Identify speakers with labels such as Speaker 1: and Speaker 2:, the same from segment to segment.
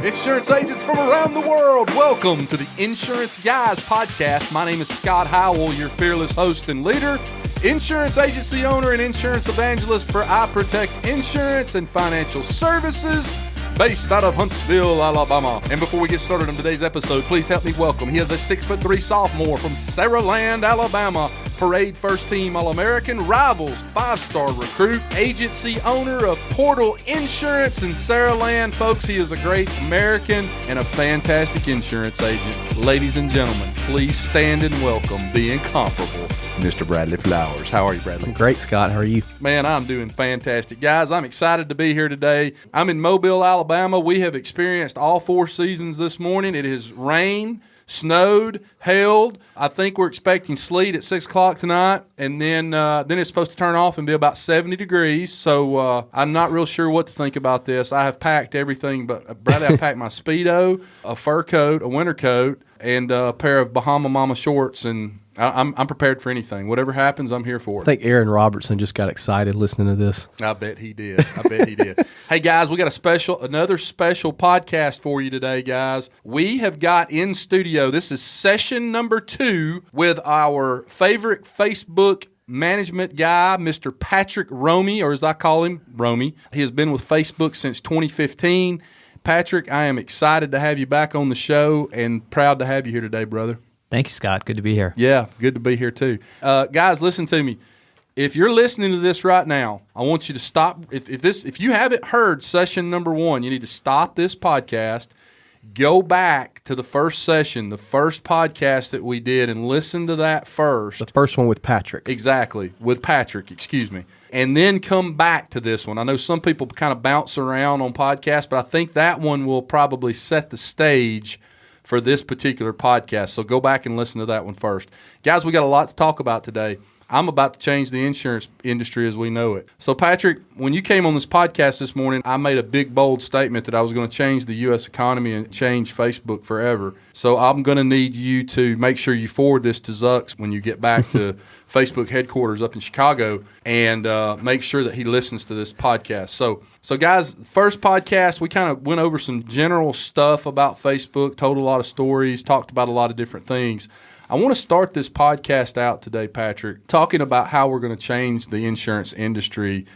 Speaker 1: Insurance agents from around the world, welcome to the Insurance Guys podcast. My name is Scott Howell, your fearless host and leader, insurance agency owner and insurance evangelist for I Protect Insurance and Financial Services, based out of Huntsville, Alabama. And before we get started on today's episode, please help me welcome. He is a 6'3" sophomore from Saraland, Alabama. Parade first team All-American, Rivals 5-star recruit, agency owner of Portal Insurance in Saraland. Folks, he is a great American and a fantastic insurance agent. Ladies and gentlemen, please stand and welcome the incomparable Mr. Bradley Flowers. How are you, Bradley?
Speaker 2: Great, Scott. How are you?
Speaker 1: Man, I'm doing fantastic. Guys, I'm excited to be here today. I'm in Mobile, Alabama. We have experienced all 4 seasons this morning. It has rained, snowed, hailed. I think we're expecting sleet at 6 o'clock tonight, and then it's supposed to turn off and be about 70 degrees. So I'm not real sure what to think about this. I have packed everything, but Bradley, I packed my Speedo, a fur coat, a winter coat, and a pair of Bahama Mama shorts, and I'm prepared for anything. Whatever happens, I'm here for it.
Speaker 2: I think Aaron Robertson just got excited listening to this.
Speaker 1: I bet he did. Hey, guys, we got another special podcast for you today, guys. We have got in studio, this is session number 2 with our favorite Facebook management guy, Mr. Patrick Romey, or as I call him, Romey. He has been with Facebook since 2015. Patrick, I am excited to have you back on the show and proud to have you here today, brother.
Speaker 3: Thank you, Scott. Good to be here.
Speaker 1: Yeah, good to be here too. Guys, listen to me. If you're listening to this right now, I want you to stop. If you haven't heard session number 1, you need to stop this podcast, go back to the first session, the first podcast that we did, and listen to that first.
Speaker 2: The first one with Patrick.
Speaker 1: Exactly, with Patrick, excuse me. And then come back to this one. I know some people kind of bounce around on podcasts, but I think that one will probably set the stage for this particular podcast. So go back and listen to that one first. Guys, we got a lot to talk about today. I'm about to change the insurance industry as we know it. So, Patrick, when you came on this podcast this morning, I made a big, bold statement that I was going to change the U.S. economy and change Facebook forever. So I'm going to need you to make sure you forward this to Zucks when you get back to Facebook headquarters up in Chicago, and make sure that he listens to this podcast. So guys, first podcast, we kind of went over some general stuff about Facebook, told a lot of stories, talked about a lot of different things. I want to start this podcast out today, Patrick, talking about how we're going to change the insurance industry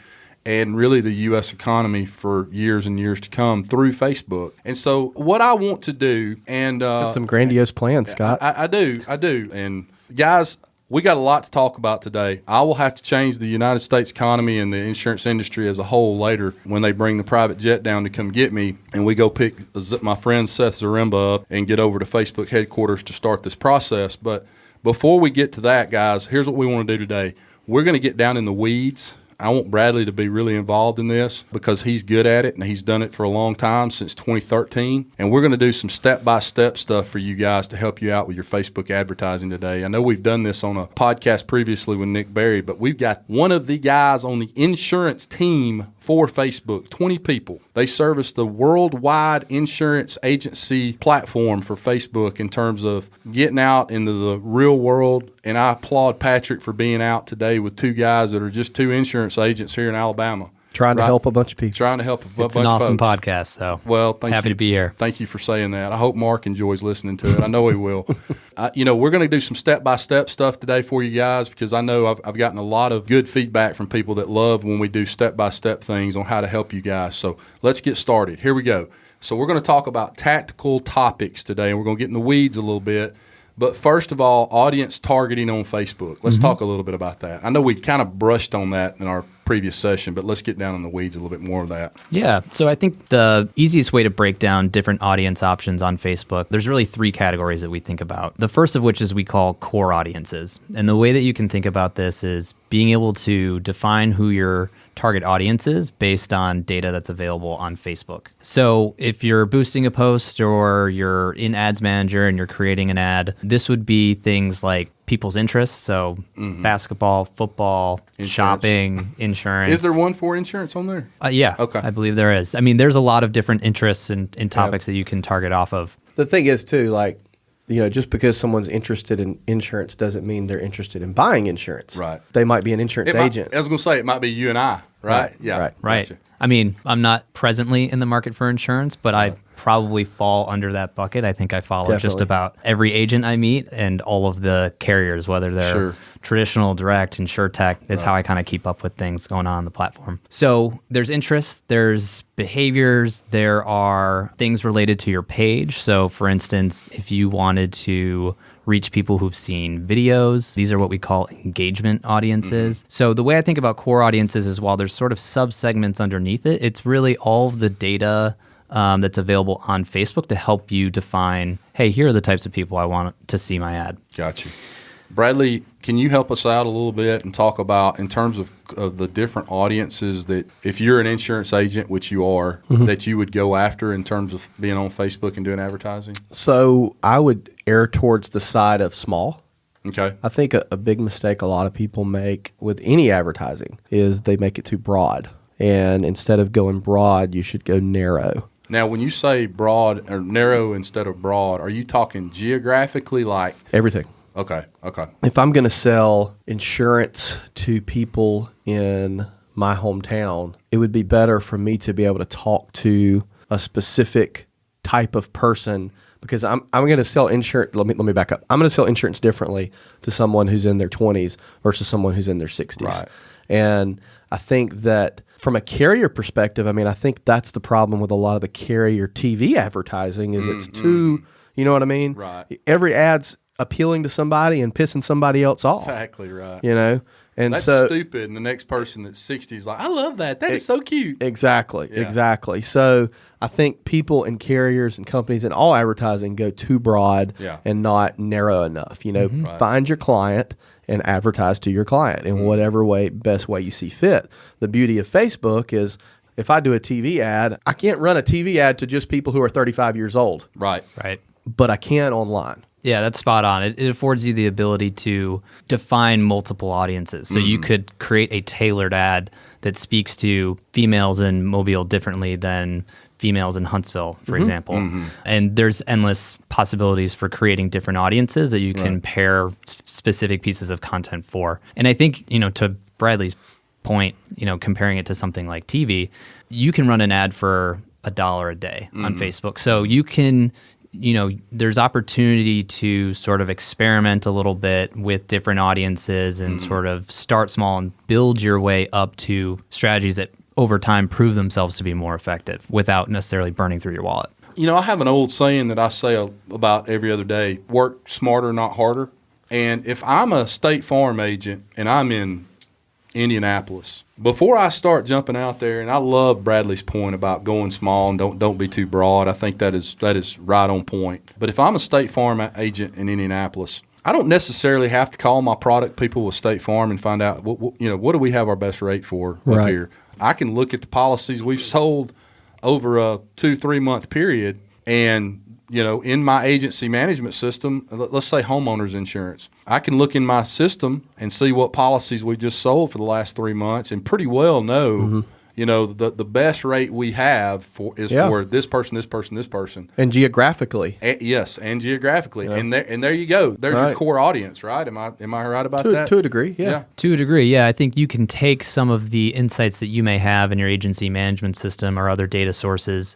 Speaker 1: and really the U.S. economy for years and years to come through Facebook. And so what I want to do, and
Speaker 2: some grandiose plans, Scott.
Speaker 1: I do. And guys, we got a lot to talk about today. I will have to change the United States economy and the insurance industry as a whole later when they bring the private jet down to come get me, and we go pick my friend Seth Zaremba up and get over to Facebook headquarters to start this process. But before we get to that, guys, here's what we want to do today. We're going to get down in the weeds. I want Bradley to be really involved in this because he's good at it and he's done it for a long time, since 2013. And we're going to do some step-by-step stuff for you guys to help you out with your Facebook advertising today. I know we've done this on a podcast previously with Nick Berry, but we've got one of the guys on the insurance team for Facebook, 20 people. They service the worldwide insurance agency platform for Facebook in terms of getting out into the real world. And I applaud Patrick for being out today with 2 guys that are just 2 insurance agents here in Alabama.
Speaker 2: Trying to help a bunch of people.
Speaker 1: Trying to help a bunch of folks.
Speaker 3: It's an awesome podcast, so happy to be here.
Speaker 1: Thank you for saying that. I hope Mark enjoys listening to it. I know he will. We're going to do some step-by-step stuff today for you guys because I know I've gotten a lot of good feedback from people that love when we do step-by-step things on how to help you guys. So let's get started. Here we go. So we're going to talk about tactical topics today, and we're going to get in the weeds a little bit. But first of all, audience targeting on Facebook. Let's talk a little bit about that. I know we kind of brushed on that in our previous session, but let's get down in the weeds a little bit more of that.
Speaker 3: Yeah, so I think the easiest way to break down different audience options on Facebook, there's really 3 categories that we think about. The first of which is we call core audiences. And the way that you can think about this is being able to define who your target audiences based on data that's available on Facebook. So if you're boosting a post or you're in Ads Manager and you're creating an ad, this would be things like people's interests. So basketball, football, shopping, insurance.
Speaker 1: Is there one for insurance on there?
Speaker 3: Yeah.
Speaker 1: Okay.
Speaker 3: I believe there is. I mean, there's a lot of different interests in topics that you can target off of.
Speaker 2: The thing is, too, like, just because someone's interested in insurance doesn't mean they're interested in buying insurance.
Speaker 1: Right.
Speaker 2: They might be an insurance agent.
Speaker 1: I was going to say, it might be you and I, right?
Speaker 2: Yeah.
Speaker 3: Right.
Speaker 1: Gotcha.
Speaker 3: I mean, I'm not presently in the market for insurance, but I probably fall under that bucket. I think I follow just
Speaker 2: Definitely.
Speaker 3: about every agent I meet and all of the carriers, whether they're
Speaker 1: Sure.
Speaker 3: traditional, direct, InsurTech. Is how I kind of keep up with things going on the platform. So there's interests, there's behaviors, there are things related to your page. So for instance, if you wanted to reach people who've seen videos, these are what we call engagement audiences. So the way I think about core audiences is while there's sort of sub-segments underneath it, it's really all of the data that's available on Facebook to help you define, hey, here are the types of people I want to see my ad.
Speaker 1: Got you. Bradley, can you help us out a little bit and talk about, in terms of the different audiences that, if you're an insurance agent, which you are, that you would go after in terms of being on Facebook and doing advertising?
Speaker 2: So I would err towards the side of small.
Speaker 1: Okay.
Speaker 2: I think a big mistake a lot of people make with any advertising is they make it too broad. And instead of going broad, you should go narrow.
Speaker 1: Now, when you say broad or narrow instead of broad, are you talking geographically, like?
Speaker 2: Everything.
Speaker 1: Okay.
Speaker 2: If I'm going to sell insurance to people in my hometown, it would be better for me to be able to talk to a specific type of person, because I'm going to sell insurance. Let me back up. I'm going to sell insurance differently to someone who's in their 20s versus someone who's in their 60s.
Speaker 1: Right.
Speaker 2: And I think that from a carrier perspective, I think that's the problem with a lot of the carrier TV advertising is it's too, you know what I mean?
Speaker 1: Right.
Speaker 2: Every ad's appealing to somebody and pissing somebody else off.
Speaker 1: Exactly right.
Speaker 2: You know? And
Speaker 1: That's
Speaker 2: so
Speaker 1: stupid. And the next person that's 60 is like, I love that. That is so cute.
Speaker 2: Exactly.
Speaker 1: Yeah.
Speaker 2: Exactly. So I think people and carriers and companies and all advertising go too broad
Speaker 1: Yeah.
Speaker 2: and not narrow enough. You know,
Speaker 1: Right.
Speaker 2: find your client and advertise to your client in whatever best way you see fit. The beauty of Facebook is if I do a TV ad, I can't run a TV ad to just people who are 35 years old,
Speaker 1: Right.
Speaker 3: Right.
Speaker 2: but I can online.
Speaker 3: Yeah, that's spot on. It affords you the ability to define multiple audiences. So you could create a tailored ad that speaks to females in Mobile differently than females in Huntsville, for example. And there's endless possibilities for creating different audiences that you can pair specific pieces of content for. And I think, to Bradley's point, comparing it to something like TV, you can run an ad for $1 a day on Facebook. So you can, there's opportunity to sort of experiment a little bit with different audiences and sort of start small and build your way up to strategies that over time prove themselves to be more effective without necessarily burning through your wallet.
Speaker 1: I have an old saying that I say about every other day: work smarter, not harder. And if I'm a State Farm agent and I'm in Indianapolis, before I start jumping out there, and I love Bradley's point about going small and don't be too broad. I think that is right on point. But if I'm a State Farm agent in Indianapolis, I don't necessarily have to call my product people with State Farm and find out what do we have our best rate for up
Speaker 2: Right.
Speaker 1: here. I can look at the policies we've sold over a 2-3 month period, and in my agency management system, let's say homeowners insurance, I can look in my system and see what policies we just sold for the last 3 months and pretty well know, the best rate we have for this person, this person, this person.
Speaker 2: And geographically.
Speaker 1: Yes, and geographically. And there you go. There's your
Speaker 2: Right.
Speaker 1: core audience, right? Am I right about that?
Speaker 2: To a degree, yeah.
Speaker 3: To a degree, yeah. I think you can take some of the insights that you may have in your agency management system or other data sources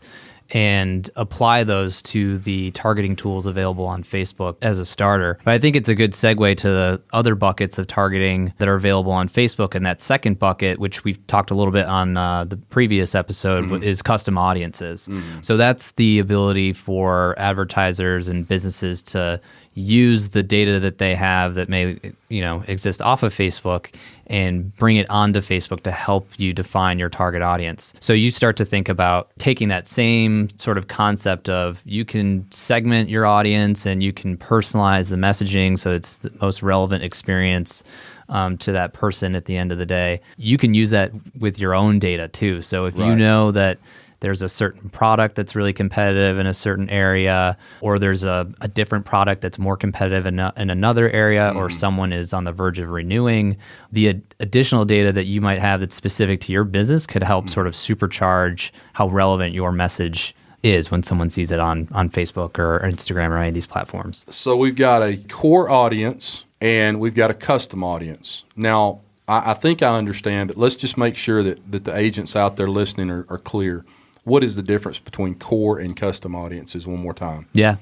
Speaker 3: and apply those to the targeting tools available on Facebook as a starter. But I think it's a good segue to the other buckets of targeting that are available on Facebook. And that second bucket, which we've talked a little bit on the previous episode, is custom audiences. So that's the ability for advertisers and businesses to use the data that they have that may exist off of Facebook and bring it onto Facebook to help you define your target audience. So you start to think about taking that same sort of concept of you can segment your audience and you can personalize the messaging so it's the most relevant experience to that person at the end of the day. You can use that with your own data too. So if you know that there's a certain product that's really competitive in a certain area, or there's a different product that's more competitive in another area, or someone is on the verge of renewing, the additional data that you might have that's specific to your business could help sort of supercharge how relevant your message is when someone sees it on Facebook or Instagram or any of these platforms.
Speaker 1: So we've got a core audience and we've got a custom audience. Now, I think I understand, but let's just make sure that the agents out there listening are clear. what is the difference between core and custom audiences one more time?
Speaker 3: Yeah.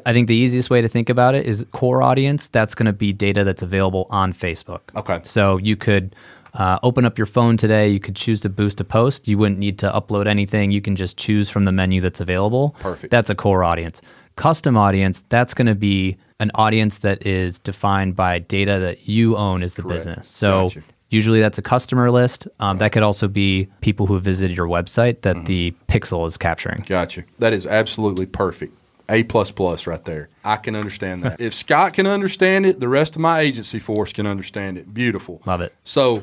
Speaker 3: I think the easiest way to think about it is core audience. That's going to be data that's available on Facebook.
Speaker 1: Okay.
Speaker 3: So you could open up your phone today. You could choose to boost a post. You wouldn't need to upload anything. You can just choose from the menu that's available.
Speaker 1: Perfect.
Speaker 3: That's a core audience. Custom audience, that's going to be an audience that is defined by data that you own as the
Speaker 1: Correct.
Speaker 3: business. So
Speaker 1: Gotcha.
Speaker 3: usually that's a customer list. That could also be people who have visited your website that the pixel is capturing.
Speaker 1: Gotcha. That is absolutely perfect. A++ right there. I can understand that. If Scott can understand it, the rest of my agency force can understand it. Beautiful.
Speaker 3: Love it.
Speaker 1: So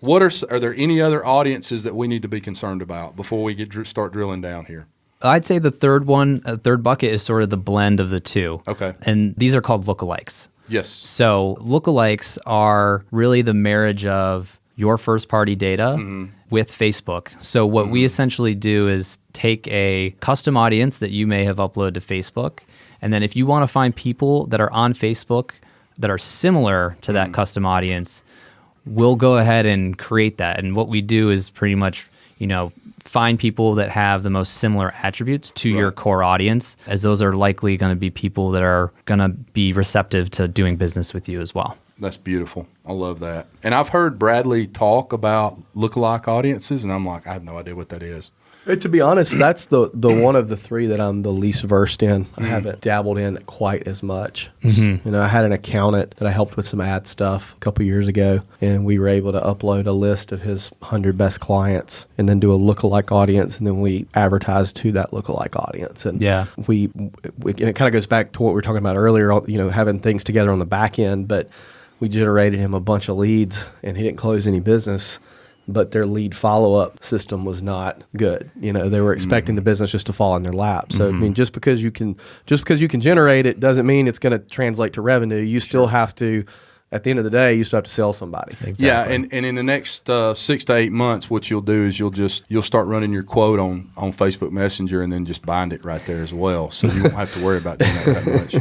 Speaker 1: what are there any other audiences that we need to be concerned about before we start drilling down here?
Speaker 3: I'd say the third bucket is sort of the blend of the two.
Speaker 1: Okay.
Speaker 3: And these are called lookalikes.
Speaker 1: Yes.
Speaker 3: So lookalikes are really the marriage of your first-party data with Facebook. So what we essentially do is take a custom audience that you may have uploaded to Facebook, and then if you want to find people that are on Facebook that are similar to that custom audience, we'll go ahead and create that. And what we do is pretty much, find people that have the most similar attributes to your core audience, as those are likely going to be people that are going to be receptive to doing business with you as well.
Speaker 1: That's beautiful. I love that. And I've heard Bradley talk about lookalike audiences, and I'm like, I have no idea what that is.
Speaker 2: To be honest, that's the one of the three that I'm the least versed in. I haven't dabbled in quite as much. I had an accountant that I helped with some ad stuff a couple years ago, and we were able to upload a list of his 100 best clients and then do a lookalike audience, and then we advertise to that lookalike audience. And we and it kind of goes back to what we were talking about earlier, having things together on the back end, but we generated him a bunch of leads, and he didn't close any business. But their lead follow-up system was not good. They were expecting the business just to fall in their lap. So I mean, just because you can generate it doesn't mean it's going to translate to revenue. You still have to, at the end of the day, you still have to sell somebody.
Speaker 3: Exactly.
Speaker 1: Yeah, and in the next 6 to 8 months, what you'll do is you'll start running your quote on Facebook Messenger and then just bind it right there as well. So you won't have to worry about doing that much.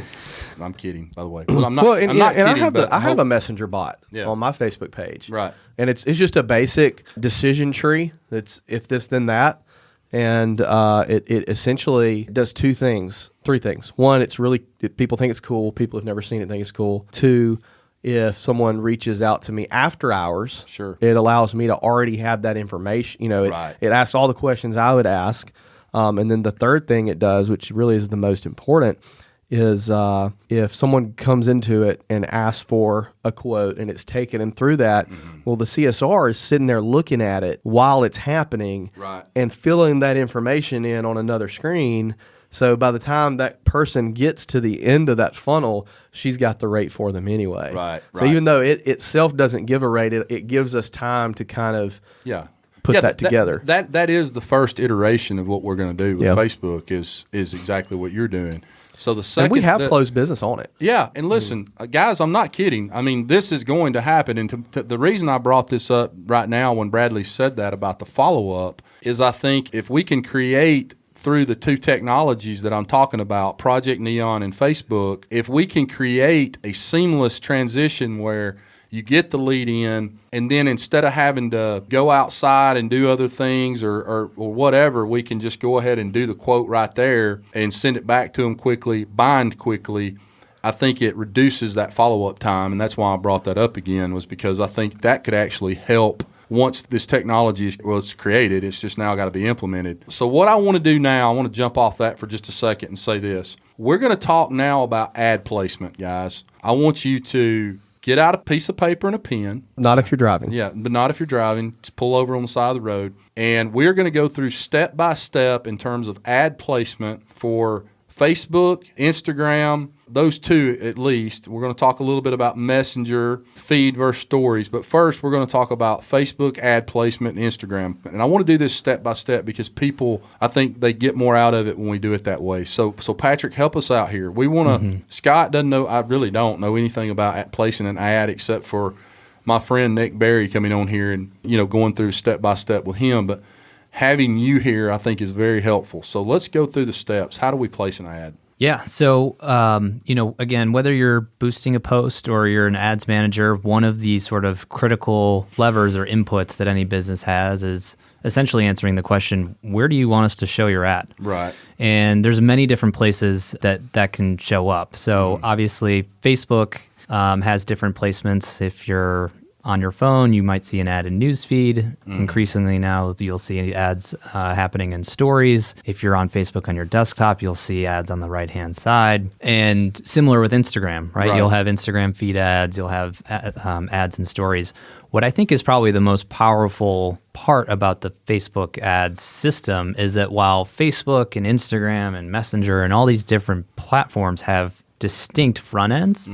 Speaker 1: I'm kidding, by the way. Well, I'm not. I'm not kidding.
Speaker 2: I have a messenger bot on my Facebook page,
Speaker 1: right?
Speaker 2: And it's just a basic decision tree. It's if this then that, and it essentially does three things. One, people think it's cool. People who've never seen it think it's cool. Two, if someone reaches out to me after hours, it allows me to already have that information. It asks all the questions I would ask, and then the third thing it does, which really is the most important, is if someone comes into it and asks for a quote and it's taken and through that, well, the CSR is sitting there looking at it while it's happening and filling that information in on another screen. So by the time that person gets to the end of that funnel, she's got the rate for them anyway.
Speaker 1: Right.
Speaker 2: So even though it itself doesn't give a rate, it gives us time to kind of put that together.
Speaker 1: That is the first iteration of what we're going to do with Facebook is exactly what you're doing. So the second,
Speaker 2: and we have closed business on it.
Speaker 1: Yeah, and listen, guys, I'm not kidding. I mean, this is going to happen. And the reason I brought this up right now when Bradley said that about the follow-up is I think if we can create through the two technologies that I'm talking about, Project Neon and Facebook, if we can create a seamless transition where you get the lead in, and then instead of having to go outside and do other things or whatever, we can just go ahead and do the quote right there and send it back to them quickly, bind quickly. I think it reduces that follow-up time, and that's why I brought that up again, was because I think that could actually help once this technology is created. It's just now got to be implemented. So what I want to do now, I want to jump off that for just a second and say this. We're going to talk now about ad placement, guys. I want you to get out a piece of paper and a pen.
Speaker 2: Not if you're driving.
Speaker 1: Yeah, but not if you're driving. Just pull over on the side of the road. And we're going to go through step by step in terms of ad placement for Facebook, Instagram, those two at least. We're going to talk a little bit about Messenger, feed versus stories. But first, we're going to talk about Facebook ad placement and Instagram. And I want to do this step by step because people, I think they get more out of it when we do it that way. So Patrick, help us out here. We want to, Scott doesn't know, I really don't know anything about placing an ad except for my friend Nick Berry coming on here and, going through step by step with him. But having you here, I think, is very helpful. So let's go through the steps. How do we place an ad?
Speaker 3: Yeah. So, again, whether you're boosting a post or you're an ads manager, one of the sort of critical levers or inputs that any business has is essentially answering the question, where do you want us to show your ad?
Speaker 1: Right.
Speaker 3: And there's many different places that can show up. So obviously Facebook has different placements. If you're on your phone, you might see an ad in newsfeed. Increasingly now, you'll see ads happening in stories. If you're on Facebook on your desktop, you'll see ads on the right-hand side. And similar with Instagram, right? You'll have Instagram feed ads. You'll have ads in stories. What I think is probably the most powerful part about the Facebook ads system is that while Facebook and Instagram and Messenger and all these different platforms have distinct front ends,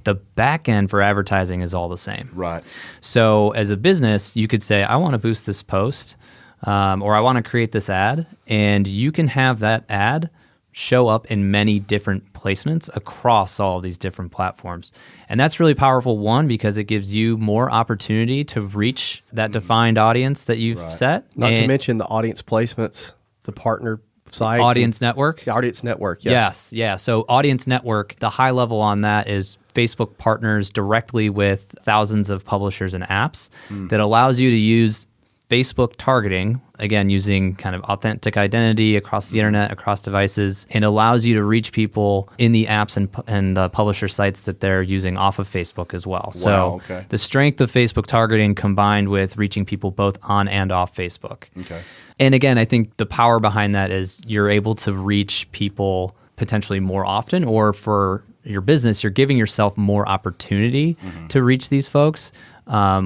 Speaker 3: the back end for advertising is all the same.
Speaker 1: Right.
Speaker 3: So as a business, you could say, I want to boost this post, or I want to create this ad, and you can have that ad show up in many different placements across all of these different platforms. And that's really powerful, one, because it gives you more opportunity to reach that defined audience that you've set.
Speaker 2: Not to mention the audience placements, the partner sites.
Speaker 3: Audience network.
Speaker 2: The audience network, yes.
Speaker 3: Yeah. So audience network, the high level on that is Facebook partners directly with thousands of publishers and apps that allows you to use Facebook targeting, again, using kind of authentic identity across the internet, across devices, and allows you to reach people in the apps and the publisher sites that they're using off of Facebook as well. So the strength of Facebook targeting combined with reaching people both on and off Facebook.
Speaker 1: Okay.
Speaker 3: And again, I think the power behind that is you're able to reach people potentially more often, or for your business, you're giving yourself more opportunity to reach these folks,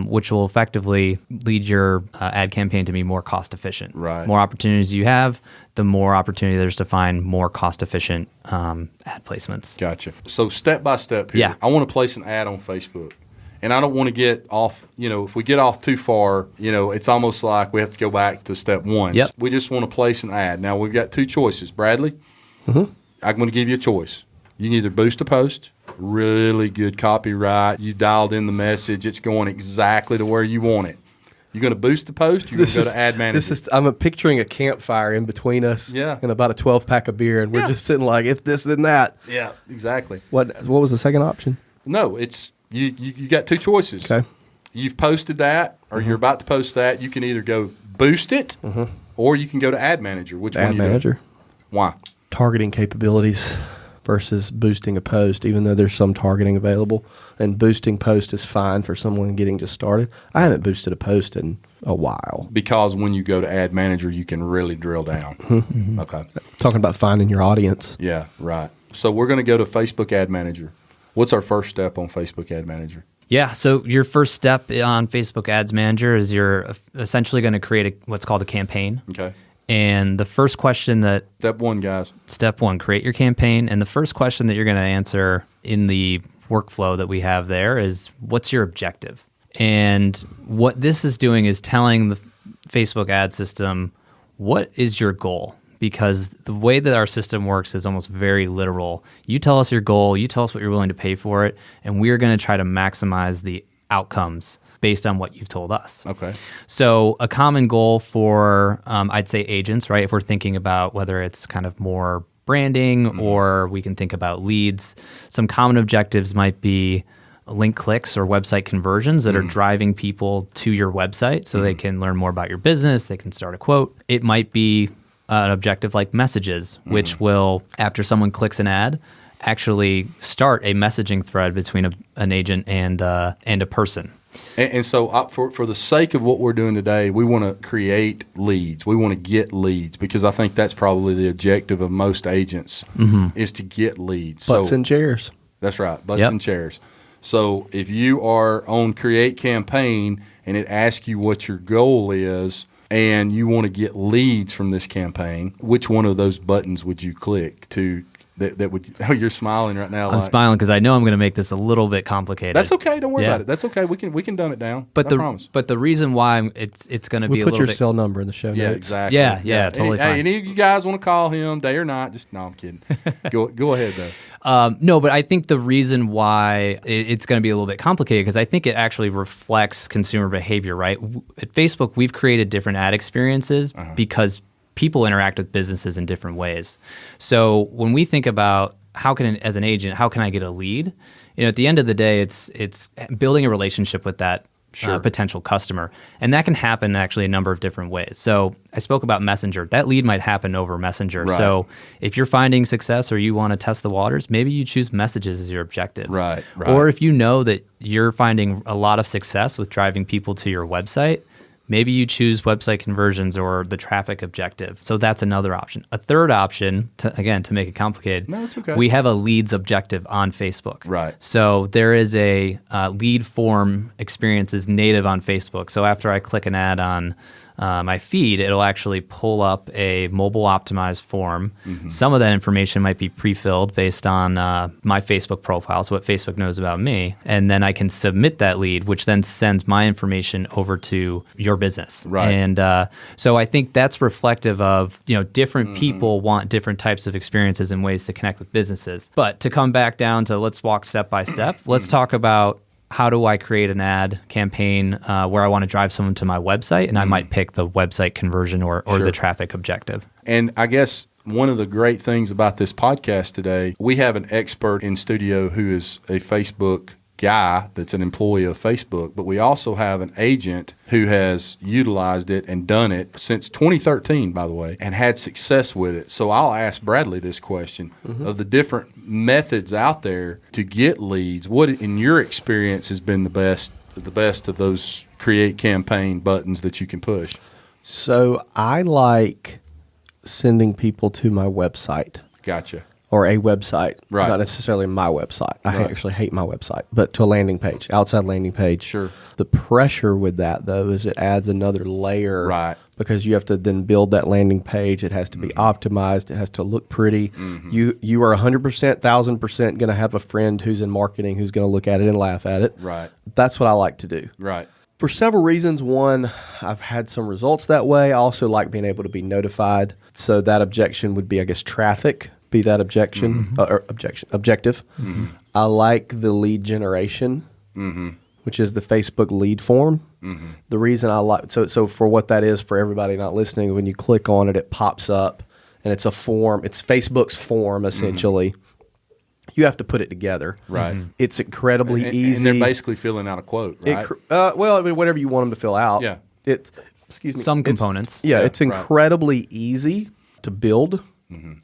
Speaker 3: which will effectively lead your ad campaign to be more cost efficient.
Speaker 1: Right.
Speaker 3: More opportunities you have, the more opportunity there's to find more cost efficient ad placements.
Speaker 1: Gotcha. So step by step here,
Speaker 3: Yeah.
Speaker 1: I want to place an ad on Facebook. And I don't want to get off, if we get off too far, it's almost like we have to go back to step one.
Speaker 3: Yep.
Speaker 1: We just want to place an ad. Now, we've got two choices. Bradley, I'm going to give you a choice. You can either boost a post, really good copyright, you dialed in the message, it's going exactly to where you want it. You're going to boost the post, you're going to go to Ad Manager.
Speaker 2: I'm picturing a campfire in between us and about a 12-pack of beer, and we're just sitting like, if this, then that.
Speaker 1: Yeah, exactly.
Speaker 2: What was the second option?
Speaker 1: No, it's you got two choices.
Speaker 2: Okay.
Speaker 1: You've posted that, or you're about to post that. You can either go boost it, or you can go to Ad Manager. Which one
Speaker 2: Ad
Speaker 1: you do?
Speaker 2: Manager.
Speaker 1: Why?
Speaker 2: Targeting capabilities versus boosting a post, even though there's some targeting available. And boosting post is fine for someone getting just started. I haven't boosted a post in a while.
Speaker 1: Because when you go to Ad Manager, you can really drill down. Okay.
Speaker 2: Talking about finding your audience.
Speaker 1: Yeah, right. So we're going to go to Facebook Ad Manager. What's our first step on Facebook Ad Manager?
Speaker 3: Yeah, so your first step on Facebook Ads Manager is you're essentially going to create what's called a campaign.
Speaker 1: Okay.
Speaker 3: And the first question
Speaker 1: Step one, guys.
Speaker 3: Step one, create your campaign. And the first question that you're going to answer in the workflow that we have there is, what's your objective? And what this is doing is telling the Facebook ad system, what is your goal? Because the way that our system works is almost very literal. You tell us your goal, you tell us what you're willing to pay for it, and we're going to try to maximize the outcomes based on what you've told us.
Speaker 1: Okay.
Speaker 3: So a common goal for, I'd say, agents, right? If we're thinking about whether it's kind of more branding or we can think about leads, some common objectives might be link clicks or website conversions that are driving people to your website so they can learn more about your business, they can start a quote. It might be an objective like messages, which will, after someone clicks an ad, actually start a messaging thread between an agent and a person.
Speaker 1: And so for the sake of what we're doing today, we want to create leads. We want to get leads because I think that's probably the objective of most agents is to get leads.
Speaker 2: Butts and chairs.
Speaker 1: That's right, butts and chairs. So if you are on Create Campaign and it asks you what your goal is and you want to get leads from this campaign, which one of those buttons would you click to that would? Oh, you're smiling right now.
Speaker 3: I'm smiling because I know I'm going to make this a little bit complicated.
Speaker 1: That's okay. Don't worry about it. That's okay. We can dumb it down.
Speaker 3: But
Speaker 1: I promise.
Speaker 3: But the reason why it's going to be a little bit.
Speaker 2: Put your cell number in the show notes.
Speaker 1: Yeah, exactly.
Speaker 3: Yeah, totally fine.
Speaker 1: Hey, any of you guys want to call him, day or night? No, I'm kidding. Go ahead though.
Speaker 3: No, but I think the reason why it's going to be a little bit complicated because I think it actually reflects consumer behavior, right? At Facebook, we've created different ad experiences because people interact with businesses in different ways. So when we think about as an agent, how can I get a lead? At the end of the day, it's building a relationship with that potential customer. And that can happen actually a number of different ways. So I spoke about Messenger. That lead might happen over Messenger.
Speaker 1: Right.
Speaker 3: So if you're finding success or you want to test the waters, maybe you choose messages as your objective.
Speaker 1: Right.
Speaker 3: Or if you know that you're finding a lot of success with driving people to your website, maybe you choose website conversions or the traffic objective. So that's another option. A third option, to make it complicated,
Speaker 1: No, it's okay.
Speaker 3: we have a leads objective on Facebook.
Speaker 1: Right.
Speaker 3: So there is a lead form experience is native on Facebook. So after I click an ad on my feed, it'll actually pull up a mobile optimized form. Mm-hmm. Some of that information might be pre-filled based on my Facebook profile, so what Facebook knows about me. And then I can submit that lead, which then sends my information over to your business.
Speaker 1: Right.
Speaker 3: And so I think that's reflective of, different people want different types of experiences and ways to connect with businesses. But to come back down to let's walk step by step, let's talk about how do I create an ad campaign where I want to drive someone to my website, and I might pick the website conversion or the traffic objective.
Speaker 1: And I guess one of the great things about this podcast today, we have an expert in studio who is a Facebook guy that's an employee of Facebook, but we also have an agent who has utilized it and done it since 2013, by the way, and had success with it. So I'll ask Bradley this question. Of the different methods out there to get leads, what in your experience has been the best of those create campaign buttons that you can push?
Speaker 2: So I like sending people to my website.
Speaker 1: Gotcha.
Speaker 2: Or a website,
Speaker 1: Right.
Speaker 2: not necessarily my website. I
Speaker 1: Right.
Speaker 2: actually hate my website, but to a landing page, outside landing page.
Speaker 1: Sure.
Speaker 2: The pressure with that, though, is it adds another layer.
Speaker 1: Right.
Speaker 2: Because you have to then build that landing page. It has to be optimized. It has to look pretty. You are 100%, 1,000% going to have a friend who's in marketing who's going to look at it and laugh at it.
Speaker 1: Right.
Speaker 2: That's what I like to do.
Speaker 1: Right.
Speaker 2: For several reasons. One, I've had some results that way. I also like being able to be notified. So that objection would be, I guess, traffic. Be that objective. I like the lead generation, which is the Facebook lead form. The reason I like so for what that is for everybody not listening, when you click on it, it pops up and it's a form. It's Facebook's form essentially. You have to put it together.
Speaker 1: Right.
Speaker 2: It's incredibly easy.
Speaker 1: And they're basically filling out a quote, right?
Speaker 2: Well, I mean, whatever you want them to fill out.
Speaker 1: Yeah.
Speaker 2: It's
Speaker 3: Some components.
Speaker 2: It's incredibly easy to build.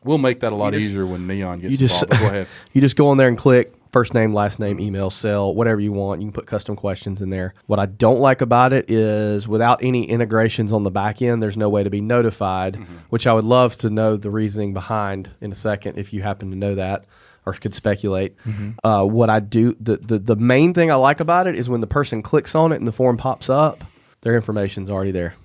Speaker 1: We'll make that a lot easier when Neon gets
Speaker 2: You just
Speaker 1: involved. But go ahead.
Speaker 2: you just go on there and click first name, last name, email, cell, whatever you want. You can put custom questions in there. What I don't like about it is without any integrations on the back end, there's no way to be notified, which I would love to know the reasoning behind in a second if you happen to know that or could speculate. What I do, the main thing I like about it is when the person clicks on it and the form pops up, their information's already there.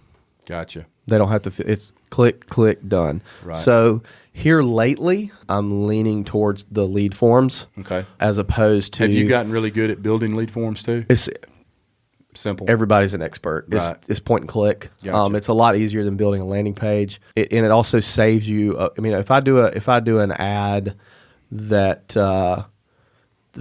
Speaker 1: Gotcha.
Speaker 2: They don't have to. It's click, done.
Speaker 1: Right.
Speaker 2: So here lately, I'm leaning towards the lead forms.
Speaker 1: Okay.
Speaker 2: As opposed to.
Speaker 1: Have you gotten really good at building lead forms too?
Speaker 2: It's
Speaker 1: Simple.
Speaker 2: everybody's an expert.
Speaker 1: Right.
Speaker 2: It's point and click.
Speaker 1: Gotcha.
Speaker 2: It's a lot easier than building a landing page. And it also saves you. If I do an ad that.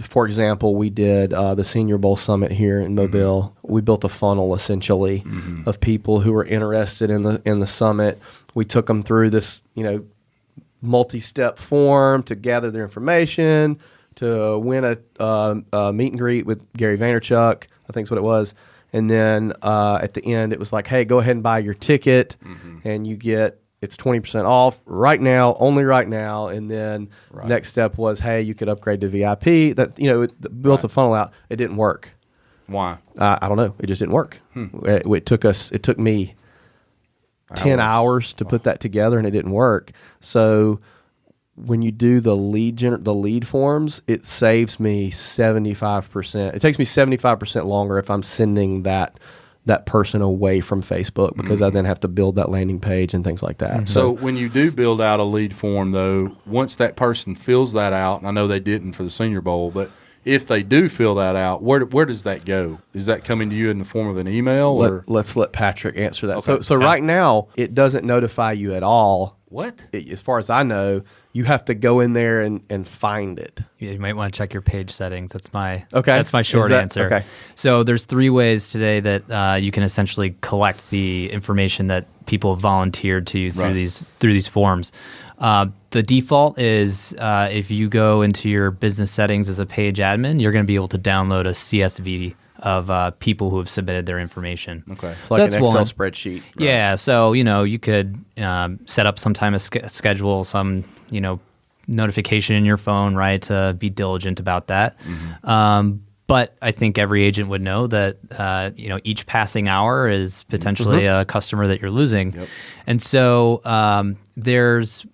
Speaker 2: For example, we did the Senior Bowl Summit here in Mobile. We built a funnel essentially of people who were interested in the summit. We took them through this, multi-step form to gather their information, to win a meet and greet with Gary Vaynerchuk, I think is what it was. And then at the end, it was like, hey, go ahead and buy your ticket, and you get. It's 20% off right now, only right now. And then next step was, hey, you could upgrade to VIP. That it built a funnel out. It didn't work.
Speaker 1: Why?
Speaker 2: I don't know. It just didn't work. It took me 10 hours to put that together, and it didn't work. So when you do the lead forms, it saves me 75%. It takes me 75% longer if I'm sending that person away from Facebook because I then have to build that landing page and things like that.
Speaker 1: So when you do build out a lead form, though, once that person fills that out, and I know they didn't for the Senior Bowl, but if they do fill that out, where does that go? Is that coming to you in the form of an email?
Speaker 2: Let's let Patrick answer that.
Speaker 1: Okay.
Speaker 2: So right now, it doesn't notify you at all.
Speaker 1: What?
Speaker 2: As far as I know, you have to go in there and find it.
Speaker 3: Yeah, you might want to check your page settings. That's my
Speaker 2: Okay.
Speaker 3: short answer.
Speaker 2: Okay.
Speaker 3: So there's 3 ways today that you can essentially collect the information that people have volunteered to you through these forms. The default is if you go into your business settings as a page admin, you're going to be able to download a CSV people who have submitted their information.
Speaker 1: Okay.
Speaker 2: It's like
Speaker 3: that's
Speaker 2: an Excel
Speaker 3: one.
Speaker 2: spreadsheet.
Speaker 3: Yeah, so you could set up sometime schedule some notification in your phone, right, to be diligent about that. But I think every agent would know that each passing hour is potentially a customer that you're losing, and so there's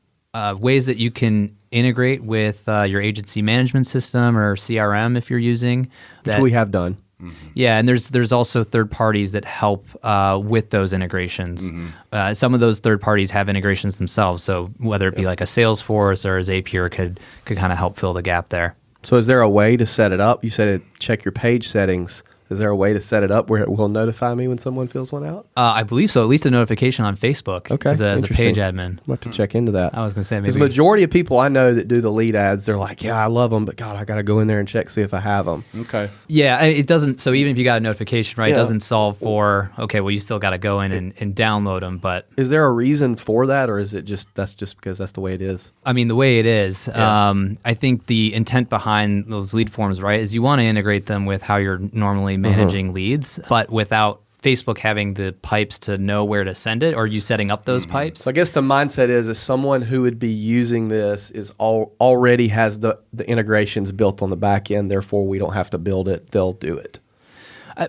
Speaker 3: ways that you can integrate with your agency management system or CRM if you're using
Speaker 2: Which we have done.
Speaker 3: Yeah, and there's also third parties that help with those integrations. Some of those third parties have integrations themselves, so whether it be like a Salesforce or a Zapier could kind of help fill the gap there.
Speaker 2: So is there a way to set it up? You said check your page settings. Is there a way to set it up where it will notify me when someone fills one out?
Speaker 3: I believe so. At least a notification on Facebook as a page admin.
Speaker 2: I'll have to check into that.
Speaker 3: I was going to say maybe.
Speaker 2: Because the majority of people I know that do the lead ads, they're like, yeah, I love them, but God, I got to go in there and check, see if I have them.
Speaker 1: Okay.
Speaker 3: Yeah, it doesn't. So even if you got a notification, right,
Speaker 2: Yeah.
Speaker 3: it doesn't solve for, okay, well, you still got to go in and download them. But
Speaker 2: Is there a reason for that, or is it that's just because that's the way it is?
Speaker 3: I mean, the way it is,
Speaker 2: Yeah.
Speaker 3: I think the intent behind those lead forms, right, is you want to integrate them with how you're normally managing leads, but without Facebook having the pipes to know where to send it, or you setting up those pipes.
Speaker 2: So I guess the mindset is someone who would be using this is already has the integrations built on the back end, therefore we don't have to build it, they'll do it.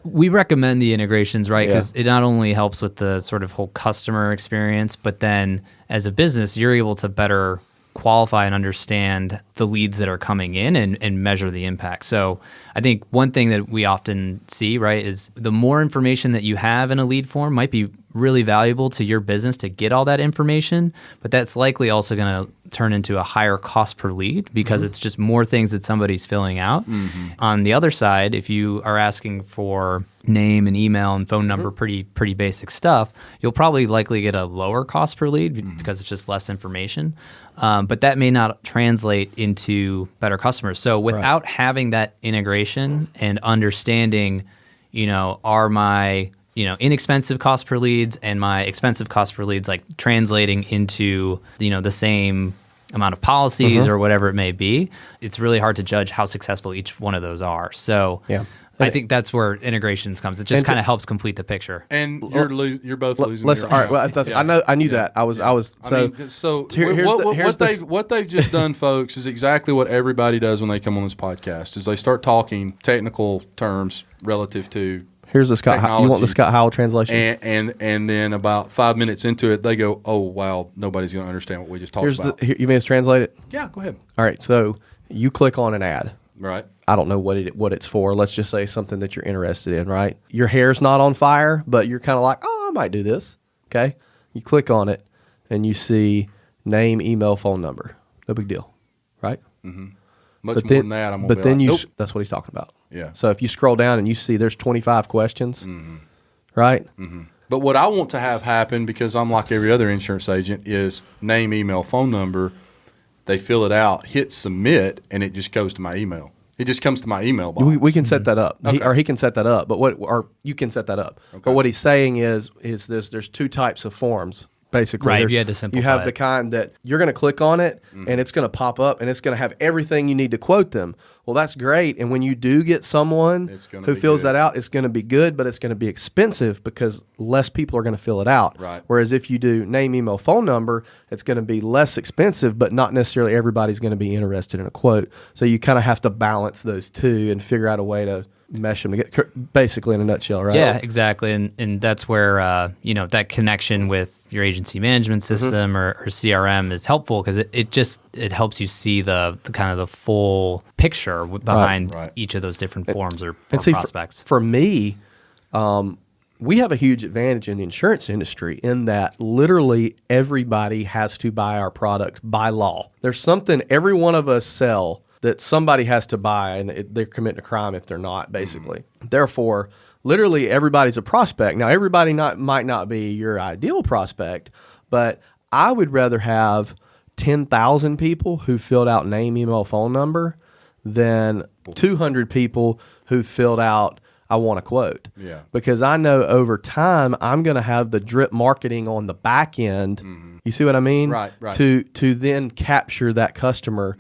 Speaker 3: We recommend the integrations, right? Because
Speaker 2: Yeah.
Speaker 3: it not only helps with the sort of whole customer experience, but then as a business, you're able to better qualify and understand the leads that are coming in and measure the impact. So I think one thing that we often see, right, is the more information that you have in a lead form might be really valuable to your business to get all that information, but that's likely also going to turn into a higher cost per lead because it's just more things that somebody's filling out. On the other side, if you are asking for name and email and phone number, pretty basic stuff, you'll probably likely get a lower cost per lead because it's just less information. But that may not translate into better customers. So without having that integration and understanding, are my inexpensive cost per leads and my expensive cost per leads like translating into the same amount of policies or whatever it may be, it's really hard to judge how successful each one of those are. So I think that's where integrations comes. It just kind of helps complete the picture.
Speaker 1: And you're both losing.
Speaker 2: All right. Well, I knew that. I was.
Speaker 1: What they've just done, folks, is exactly what everybody does when they come on this podcast. Is they start talking technical terms relative to.
Speaker 2: Here's the Scott. You want the Scott Howell translation?
Speaker 1: And then about 5 minutes into it, they go, "Oh wow, nobody's going to understand what we just talked about."
Speaker 2: You may translate it.
Speaker 1: Yeah, go ahead.
Speaker 2: All right. So you click on an ad.
Speaker 1: Right.
Speaker 2: I don't know what it's for. Let's just say something that you're interested in, right? Your hair's not on fire, but you're kind of like, oh, I might do this. Okay. You click on it and you see name, email, phone number. No big deal, right?
Speaker 1: Much more than that, I'm going to be like, nope.
Speaker 2: That's what he's talking about.
Speaker 1: Yeah.
Speaker 2: So if you scroll down and you see there's 25 questions, right?
Speaker 1: But what I want to have happen, because I'm like every other insurance agent, is name, email, phone number. They fill it out, hit submit, and it just goes to my email. It just comes to my email box.
Speaker 2: We can set that up,
Speaker 1: Okay.
Speaker 2: he can set that up. But you can set that up.
Speaker 1: Okay.
Speaker 2: But what he's saying is there's two types of forms. Basically,
Speaker 3: Right, you had to simplify
Speaker 2: You have
Speaker 3: it.
Speaker 2: the kind that you're going to click on it, and it's going to pop up, and it's going to have everything you need to quote them. Well, that's great. And when you do get someone who fills that out, it's going to be good, but it's going to be expensive because less people are going to fill it out.
Speaker 1: Right.
Speaker 2: Whereas if you do name, email, phone number, it's going to be less expensive, but not necessarily everybody's going to be interested in a quote. So you kind of have to balance those two and figure out a way to mesh them together, basically in a nutshell, right?
Speaker 3: Yeah, exactly. And that's where, that connection with your agency management system or CRM is helpful because it helps you see the kind of the full picture behind each of those different forms or prospects.
Speaker 2: For me, we have a huge advantage in the insurance industry in that literally everybody has to buy our product by law. There's something every one of us sell that somebody has to buy, and they're committing a crime if they're not, basically. Therefore, literally everybody's a prospect. Now, everybody might not be your ideal prospect, but I would rather have 10,000 people who filled out name, email, phone number than 200 people who filled out I want a quote.
Speaker 1: Yeah.
Speaker 2: Because I know over time I'm going to have the drip marketing on the back end. You see what I mean?
Speaker 1: Right.
Speaker 2: To then capture that customer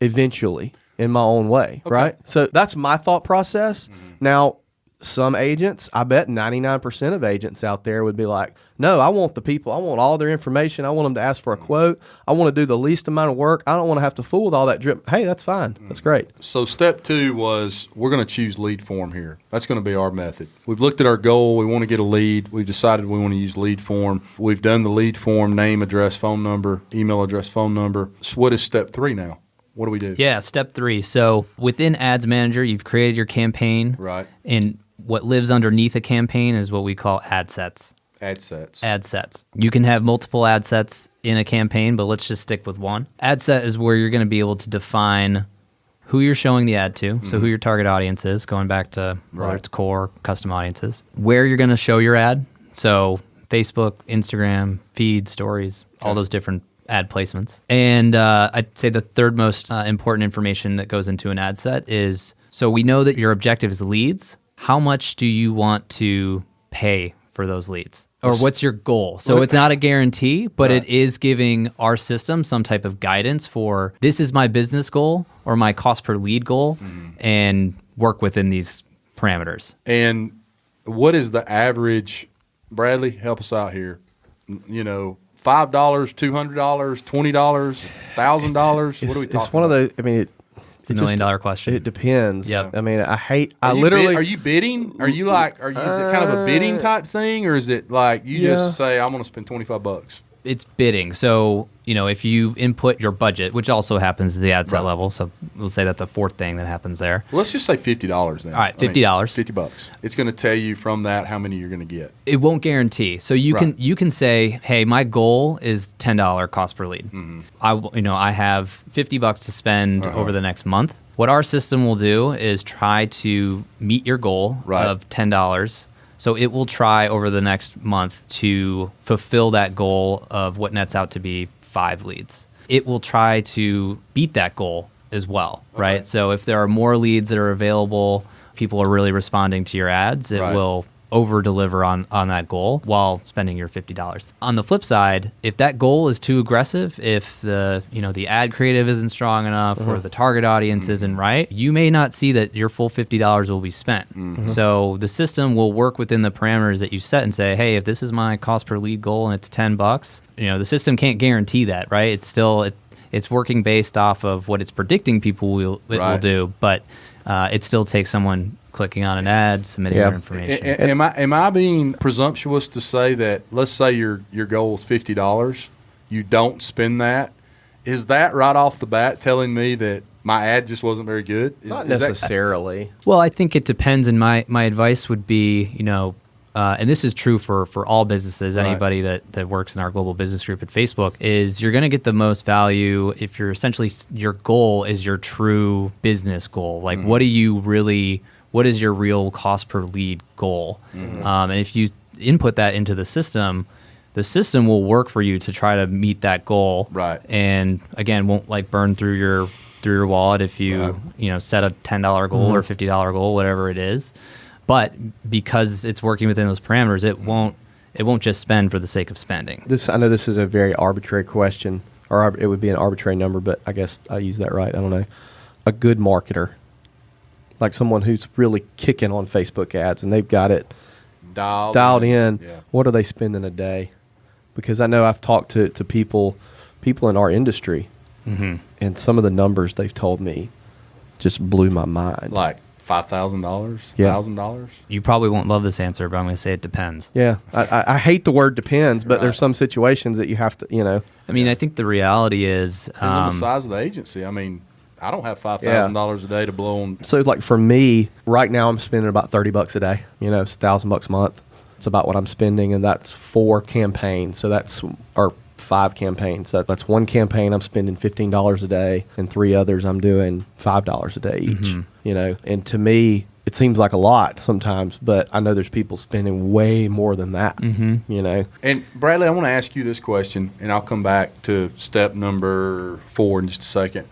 Speaker 2: eventually in my own way, right? So that's my thought process. Now, some agents, I bet 99% of agents out there would be like, no, I want the people. I want all their information. I want them to ask for a quote. I want to do the least amount of work. I don't want to have to fool with all that drip. Hey, that's fine. That's great.
Speaker 1: So step 2 was we're going to choose lead form here. That's going to be our method. We've looked at our goal. We want to get a lead. We've decided we want to use lead form. We've done the lead form, name, address, phone number, email address, phone number. So what is step 3 now? What do we do?
Speaker 3: Yeah, step 3. So within Ads Manager, you've created your campaign.
Speaker 1: Right.
Speaker 3: And what lives underneath a campaign is what we call ad sets.
Speaker 1: Ad sets.
Speaker 3: Ad sets. You can have multiple ad sets in a campaign, but let's just stick with one. Ad set is where you're going to be able to define who you're showing the ad to, so who your target audience is, going back to whether it's core, custom audiences, where you're going to show your ad, so Facebook, Instagram, feed, stories, all those different ad placements. And I'd say the third most important information that goes into an ad set is, so we know that your objective is leads. How much do you want to pay for those leads? Or what's your goal? So it's not a guarantee, but it is giving our system some type of guidance for this is my business goal or my cost per lead goal, and work within these parameters.
Speaker 1: And what is the average, Bradley, help us out here, you know, $5, $200, $20, $1,000? What are we talking
Speaker 2: It's one
Speaker 1: about?
Speaker 2: of those, I mean,
Speaker 3: It's a $1 million question.
Speaker 2: It depends.
Speaker 3: Yep.
Speaker 2: I mean,
Speaker 1: Are you bidding? Are you like, is it kind of a bidding type thing, or is it like you just say, I'm going to spend $25?
Speaker 3: It's bidding. So, you know, if you input your budget, which also happens at the ad set level, so we'll say that's a fourth thing that happens there.
Speaker 1: Well, let's just say $50 then.
Speaker 3: All right, $50.
Speaker 1: $50. It's going to tell you from that how many you're going to get.
Speaker 3: It won't guarantee. So you can say, hey, my goal is $10 cost per lead. I have $50 to spend over the next month. What our system will do is try to meet your goal of $10. So it will try over the next month to fulfill that goal of what nets out to be 5 leads. It will try to beat that goal as well, right? So if there are more leads that are available, people are really responding to your ads, it will over deliver on that goal while spending your $50. On the flip side, if that goal is too aggressive, if the ad creative isn't strong enough or the target audience isn't right, you may not see that your full $50 will be spent. So the system will work within the parameters that you set and say, hey, if this is my cost per lead goal and it's $10, the system can't guarantee that, right? It's still it's working based off of what it's predicting people will do, but it still takes someone clicking on an ad, submitting their information.
Speaker 1: Am I being presumptuous to say that, let's say your goal is $50, you don't spend that? Is that right off the bat telling me that my ad just wasn't very good?
Speaker 2: Not necessarily.
Speaker 3: Well, I think it depends, and my advice would be, and this is true for all businesses, anybody that works in our global business group at Facebook, is you're going to get the most value if you're essentially, your goal is your true business goal. Like, what is your real cost per lead goal? And if you input that into the system will work for you to try to meet that goal.
Speaker 1: Right.
Speaker 3: And again, won't burn through your wallet if you set a $10 goal or $50 goal, whatever it is. But because it's working within those parameters, it won't just spend for the sake of spending.
Speaker 2: I know this is a very arbitrary question, or it would be an arbitrary number, but I guess I use that right. I don't know. A good marketer, like someone who's really kicking on Facebook ads and they've got it dialed in. Yeah. What are they spending a day? Because I know I've talked to people in our industry, and some of the numbers they've told me just blew my mind.
Speaker 1: Like $5,000, $1,000.
Speaker 3: You probably won't love this answer, but I'm going to say it depends.
Speaker 2: Yeah, I hate the word depends, but there's some situations that you have to,
Speaker 3: I mean, I think the reality is
Speaker 1: depends on the size of the agency. I mean, I don't have $5,000 a day to blow on.
Speaker 2: So like for me, right now I'm spending about $30 a day. It's $1,000 a month. It's about what I'm spending, and that's 4 campaigns. So or 5 campaigns. So that's one campaign I'm spending $15 a day, and 3 others I'm doing $5 a day each. And to me, it seems like a lot sometimes, but I know there's people spending way more than that.
Speaker 1: And Bradley, I want to ask you this question, and I'll come back to step number 4 in just a second.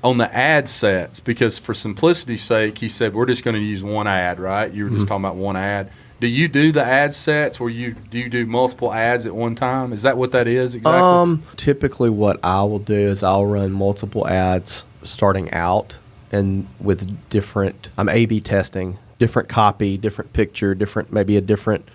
Speaker 1: On the ad sets, because for simplicity's sake, he said we're just going to use one ad, right? You were just talking about one ad. Do you do the ad sets where you do multiple ads at one time? Is that what that is exactly?
Speaker 2: Typically what I will do is I'll run multiple ads starting out, and with I'm A/B testing different copy, different picture, maybe a different,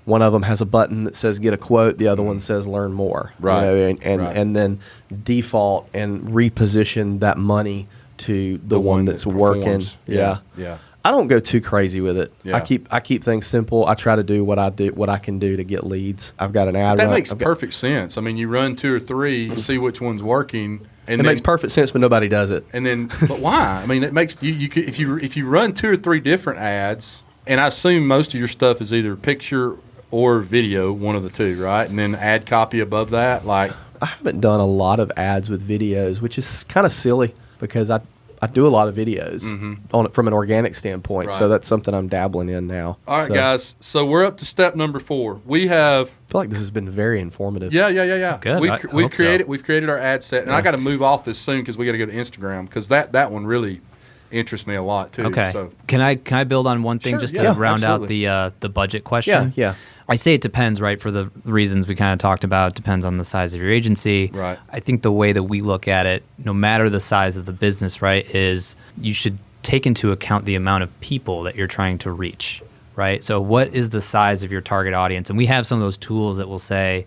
Speaker 2: one of them has a button that says get a quote, the other one says learn more.
Speaker 1: Right.
Speaker 2: And then default and reposition that money to the one that's working.
Speaker 1: Yeah.
Speaker 2: I don't go too crazy with it.
Speaker 1: Yeah.
Speaker 2: I keep things simple. I try to do what I can do to get leads. I've got an ad.
Speaker 1: That makes perfect sense. I mean, you run 2 or 3, see which one's working. And
Speaker 2: it makes perfect sense, but nobody does it.
Speaker 1: And then, but why? I mean, it makes you could, if you run 2 or 3 different ads, and I assume most of your stuff is either picture or video, one of the two, right? And then ad copy above that, like.
Speaker 2: I haven't done a lot of ads with videos, which is kind of silly because I do a lot of videos on it from an organic standpoint.
Speaker 1: Right.
Speaker 2: So that's something I'm dabbling in now.
Speaker 1: All right, guys. So we're up to step number 4. We have.
Speaker 2: I feel like this has been very informative.
Speaker 1: Yeah.
Speaker 3: Good.
Speaker 1: We've created our ad set, and I got to move off this soon because we got to go to Instagram because that one really interests me a lot too.
Speaker 3: Okay.
Speaker 1: So
Speaker 3: Can I build on one thing
Speaker 1: Sure,
Speaker 3: just
Speaker 1: yeah,
Speaker 3: to round
Speaker 1: absolutely.
Speaker 3: out the budget question?
Speaker 2: Yeah.
Speaker 3: I say it depends, right? For the reasons we kind of talked about, depends on the size of your agency.
Speaker 1: Right.
Speaker 3: I think the way that we look at it, no matter the size of the business, right, is you should take into account the amount of people that you're trying to reach, right? So what is the size of your target audience? And we have some of those tools that will say,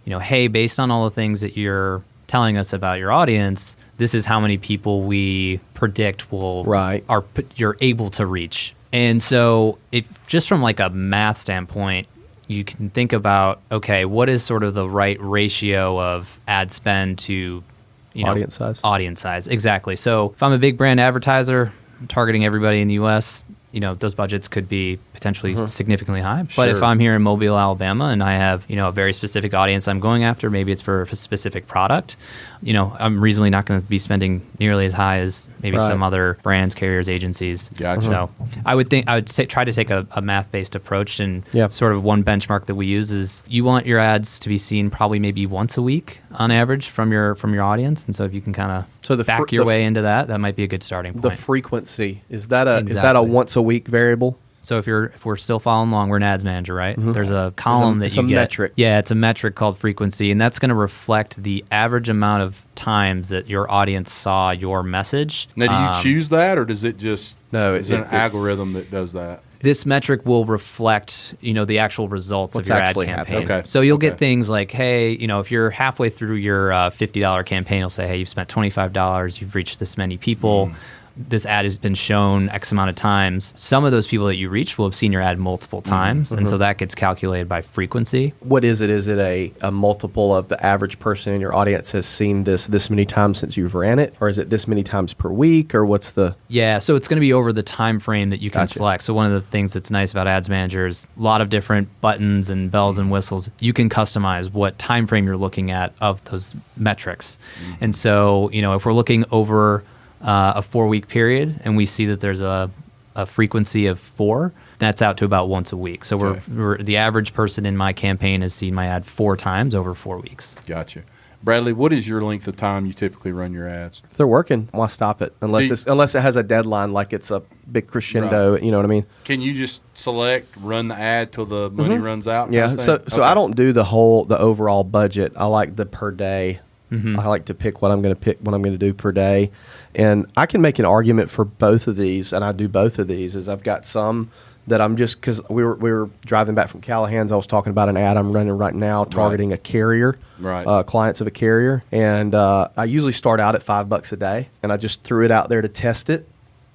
Speaker 3: hey, based on all the things that you're telling us about your audience, this is how many people we predict you're able to reach. And so if just from like a math standpoint, you can think about, okay, what is sort of the right ratio of ad spend to
Speaker 2: Audience size.
Speaker 3: Audience size, exactly. So if I'm a big brand advertiser, targeting everybody in the U.S., those budgets could be potentially significantly high. But if
Speaker 1: Sure.
Speaker 3: I'm here in Mobile, Alabama, and I have, a very specific audience I'm going after, maybe it's for a specific product, I'm reasonably not going to be spending nearly as high as maybe
Speaker 2: Right.
Speaker 3: some other brands, carriers, agencies.
Speaker 1: Gotcha.
Speaker 3: So I would try to take a math-based approach, and
Speaker 2: Yep.
Speaker 3: sort of one benchmark that we use is you want your ads to be seen probably maybe once a week on average from your audience. And so if you can kind of back your way into that might be a good starting point.
Speaker 2: The frequency, is that a
Speaker 3: Exactly.
Speaker 2: once a week variable?
Speaker 3: So if we're still following along, we're an ads manager, right? There's a column
Speaker 2: It's
Speaker 3: that you
Speaker 2: a
Speaker 3: get.
Speaker 2: metric.
Speaker 3: Yeah, it's a metric called frequency, and that's going to reflect the average amount of times that your audience saw your message.
Speaker 1: Now, do you choose that, or does it just?
Speaker 2: No,
Speaker 1: is it an algorithm that does that?
Speaker 3: This metric will reflect, the actual results
Speaker 2: What's
Speaker 3: of your ad
Speaker 2: actually
Speaker 3: campaign.
Speaker 2: happening.
Speaker 1: Okay.
Speaker 3: So you'll
Speaker 1: Okay.
Speaker 3: get things like, hey, if you're halfway through your $50 campaign, it'll say, hey, you've spent $25, you've reached this many people. This ad has been shown X amount of times. Some of those people that you reached will have seen your ad multiple times, and so that gets calculated by frequency.
Speaker 2: What is it? Is it a multiple of the average person in your audience has seen this many times since you've ran it? Or is it this many times per week? Or what's the...
Speaker 3: Yeah, so it's going to be over the time frame that you can
Speaker 2: Gotcha.
Speaker 3: select. So one of the things that's nice about Ads Manager is a lot of different buttons and bells and whistles. You can customize what time frame you're looking at of those metrics. And so, if we're looking over a 4-week period and we see that there's a frequency of 4, that's out to about once a week. So
Speaker 1: Okay.
Speaker 3: we're the average person in my campaign has seen my ad 4 times over 4 weeks.
Speaker 1: Gotcha. Bradley, what is your length of time you typically run your ads?
Speaker 2: If they're working, why stop it? Unless it has a deadline, like it's a big crescendo,
Speaker 1: Right.
Speaker 2: you know what I mean?
Speaker 1: Can you just select run the ad till the money runs out?
Speaker 2: Yeah,
Speaker 1: kind of
Speaker 2: so
Speaker 1: thing?
Speaker 2: so
Speaker 1: Okay.
Speaker 2: I don't do the overall budget. I like the per day. I like to pick what I'm going to do per day, and I can make an argument for both of these, and I do both of these. Is I've got some that I'm just because we were driving back from Callahan's. I was talking about an ad I'm running right now targeting a carrier,
Speaker 1: Right.
Speaker 2: clients of a carrier, and I usually start out at $5 a day, and I just threw it out there to test it.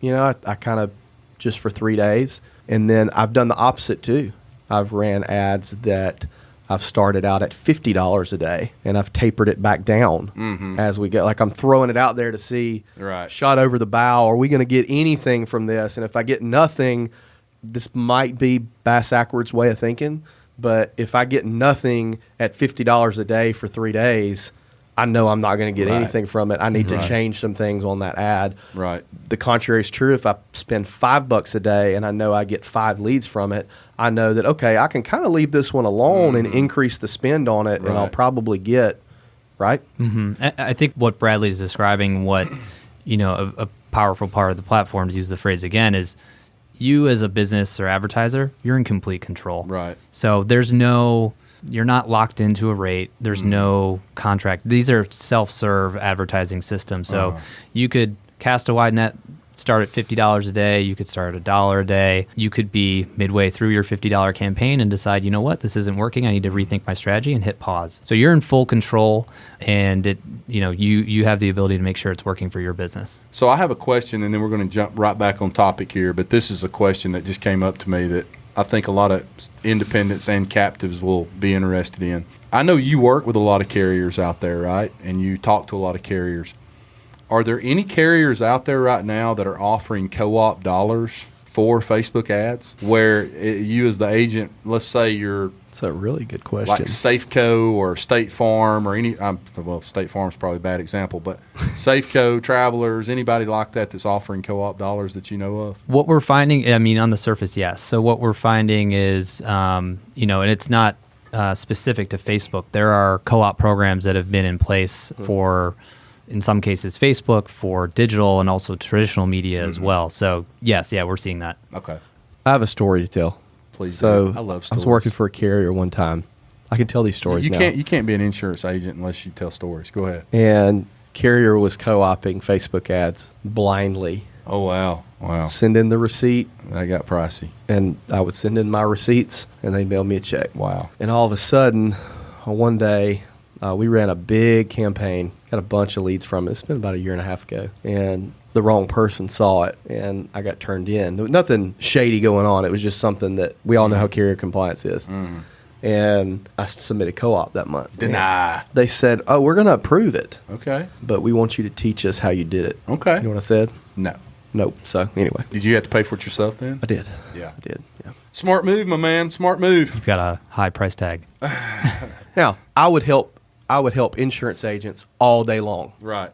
Speaker 2: I kind of just for 3 days, and then I've done the opposite too. I've ran ads that I've started out at $50 a day, and I've tapered it back down as we go. Like I'm throwing it out there to see,
Speaker 1: Right.
Speaker 2: shot over the bow, are we going to get anything from this? And if I get nothing, this might be bass-ackwards way of thinking, but if I get nothing at $50 a day for 3 days, I know I'm not going to get
Speaker 1: Right.
Speaker 2: anything from it. I need
Speaker 1: Right.
Speaker 2: to change some things on that ad.
Speaker 1: Right.
Speaker 2: The contrary is true. If I spend $5 a day and I know I get 5 leads from it, I know that, okay, I can kind of leave this one alone and increase the spend on it, and I'll
Speaker 1: Right.
Speaker 2: probably get, right?
Speaker 3: I think what Bradley's describing, what a powerful part of the platform, to use the phrase again, is you as a business or advertiser, you're in complete control.
Speaker 1: Right.
Speaker 3: So you're not locked into a rate. There's no contract. These are self-serve advertising systems. So you could cast a wide net, start at $50 a day. You could start at $1 a day. You could be midway through your $50 campaign and decide, you know what, this isn't working. I need to rethink my strategy and hit pause. So you're in full control, and you have the ability to make sure it's working for your business.
Speaker 1: So I have a question, and then we're going to jump right back on topic here. But this is a question that just came up to me that I think a lot of independents and captives will be interested in. I know you work with a lot of carriers out there, right? And you talk to a lot of carriers. Are there any carriers out there right now that are offering co-op dollars for Facebook ads where you as the agent, let's say you're
Speaker 2: That's a really good question.
Speaker 1: like Safeco or State Farm or any, well, State Farm's probably a bad example, but Safeco, Travelers, anybody like that that's offering co-op dollars that you know of?
Speaker 3: What we're finding, I mean, on the surface, yes. So what we're finding is, and it's not specific to Facebook. There are co-op programs that have been in place for, in some cases, Facebook, for digital and also traditional media as well. So yes, we're seeing that.
Speaker 1: Okay.
Speaker 2: I have a story to tell.
Speaker 1: Please
Speaker 2: So
Speaker 1: do. I love
Speaker 2: I
Speaker 1: stories.
Speaker 2: was working for a carrier one time. I can tell these stories now.
Speaker 1: You can't be an insurance agent unless you tell stories. Go ahead.
Speaker 2: And carrier was co-opting Facebook ads blindly.
Speaker 1: Oh, wow. Wow.
Speaker 2: Send in the receipt,
Speaker 1: That got pricey.
Speaker 2: and I would send in my receipts, and they'd mail me a check.
Speaker 1: Wow.
Speaker 2: And all of a sudden, one day, we ran a big campaign, got a bunch of leads from it. It's been about a year and a half ago. And the wrong person saw it, and I got turned in. There was nothing shady going on. It was just something that we all know how carrier compliance is. And I submitted co-op that month.
Speaker 1: Deny.
Speaker 2: They said, oh, we're going to approve it,
Speaker 1: Okay.
Speaker 2: but we want you to teach us how you did it.
Speaker 1: Okay.
Speaker 2: You know what I said?
Speaker 1: No.
Speaker 2: Nope. So anyway,
Speaker 1: Did you have to pay for it yourself then?
Speaker 2: I did.
Speaker 1: Yeah.
Speaker 2: I did. Yeah.
Speaker 1: Smart move, my man. Smart move.
Speaker 3: You've got a high price tag.
Speaker 2: Now, I would help insurance agents all day long,
Speaker 1: Right.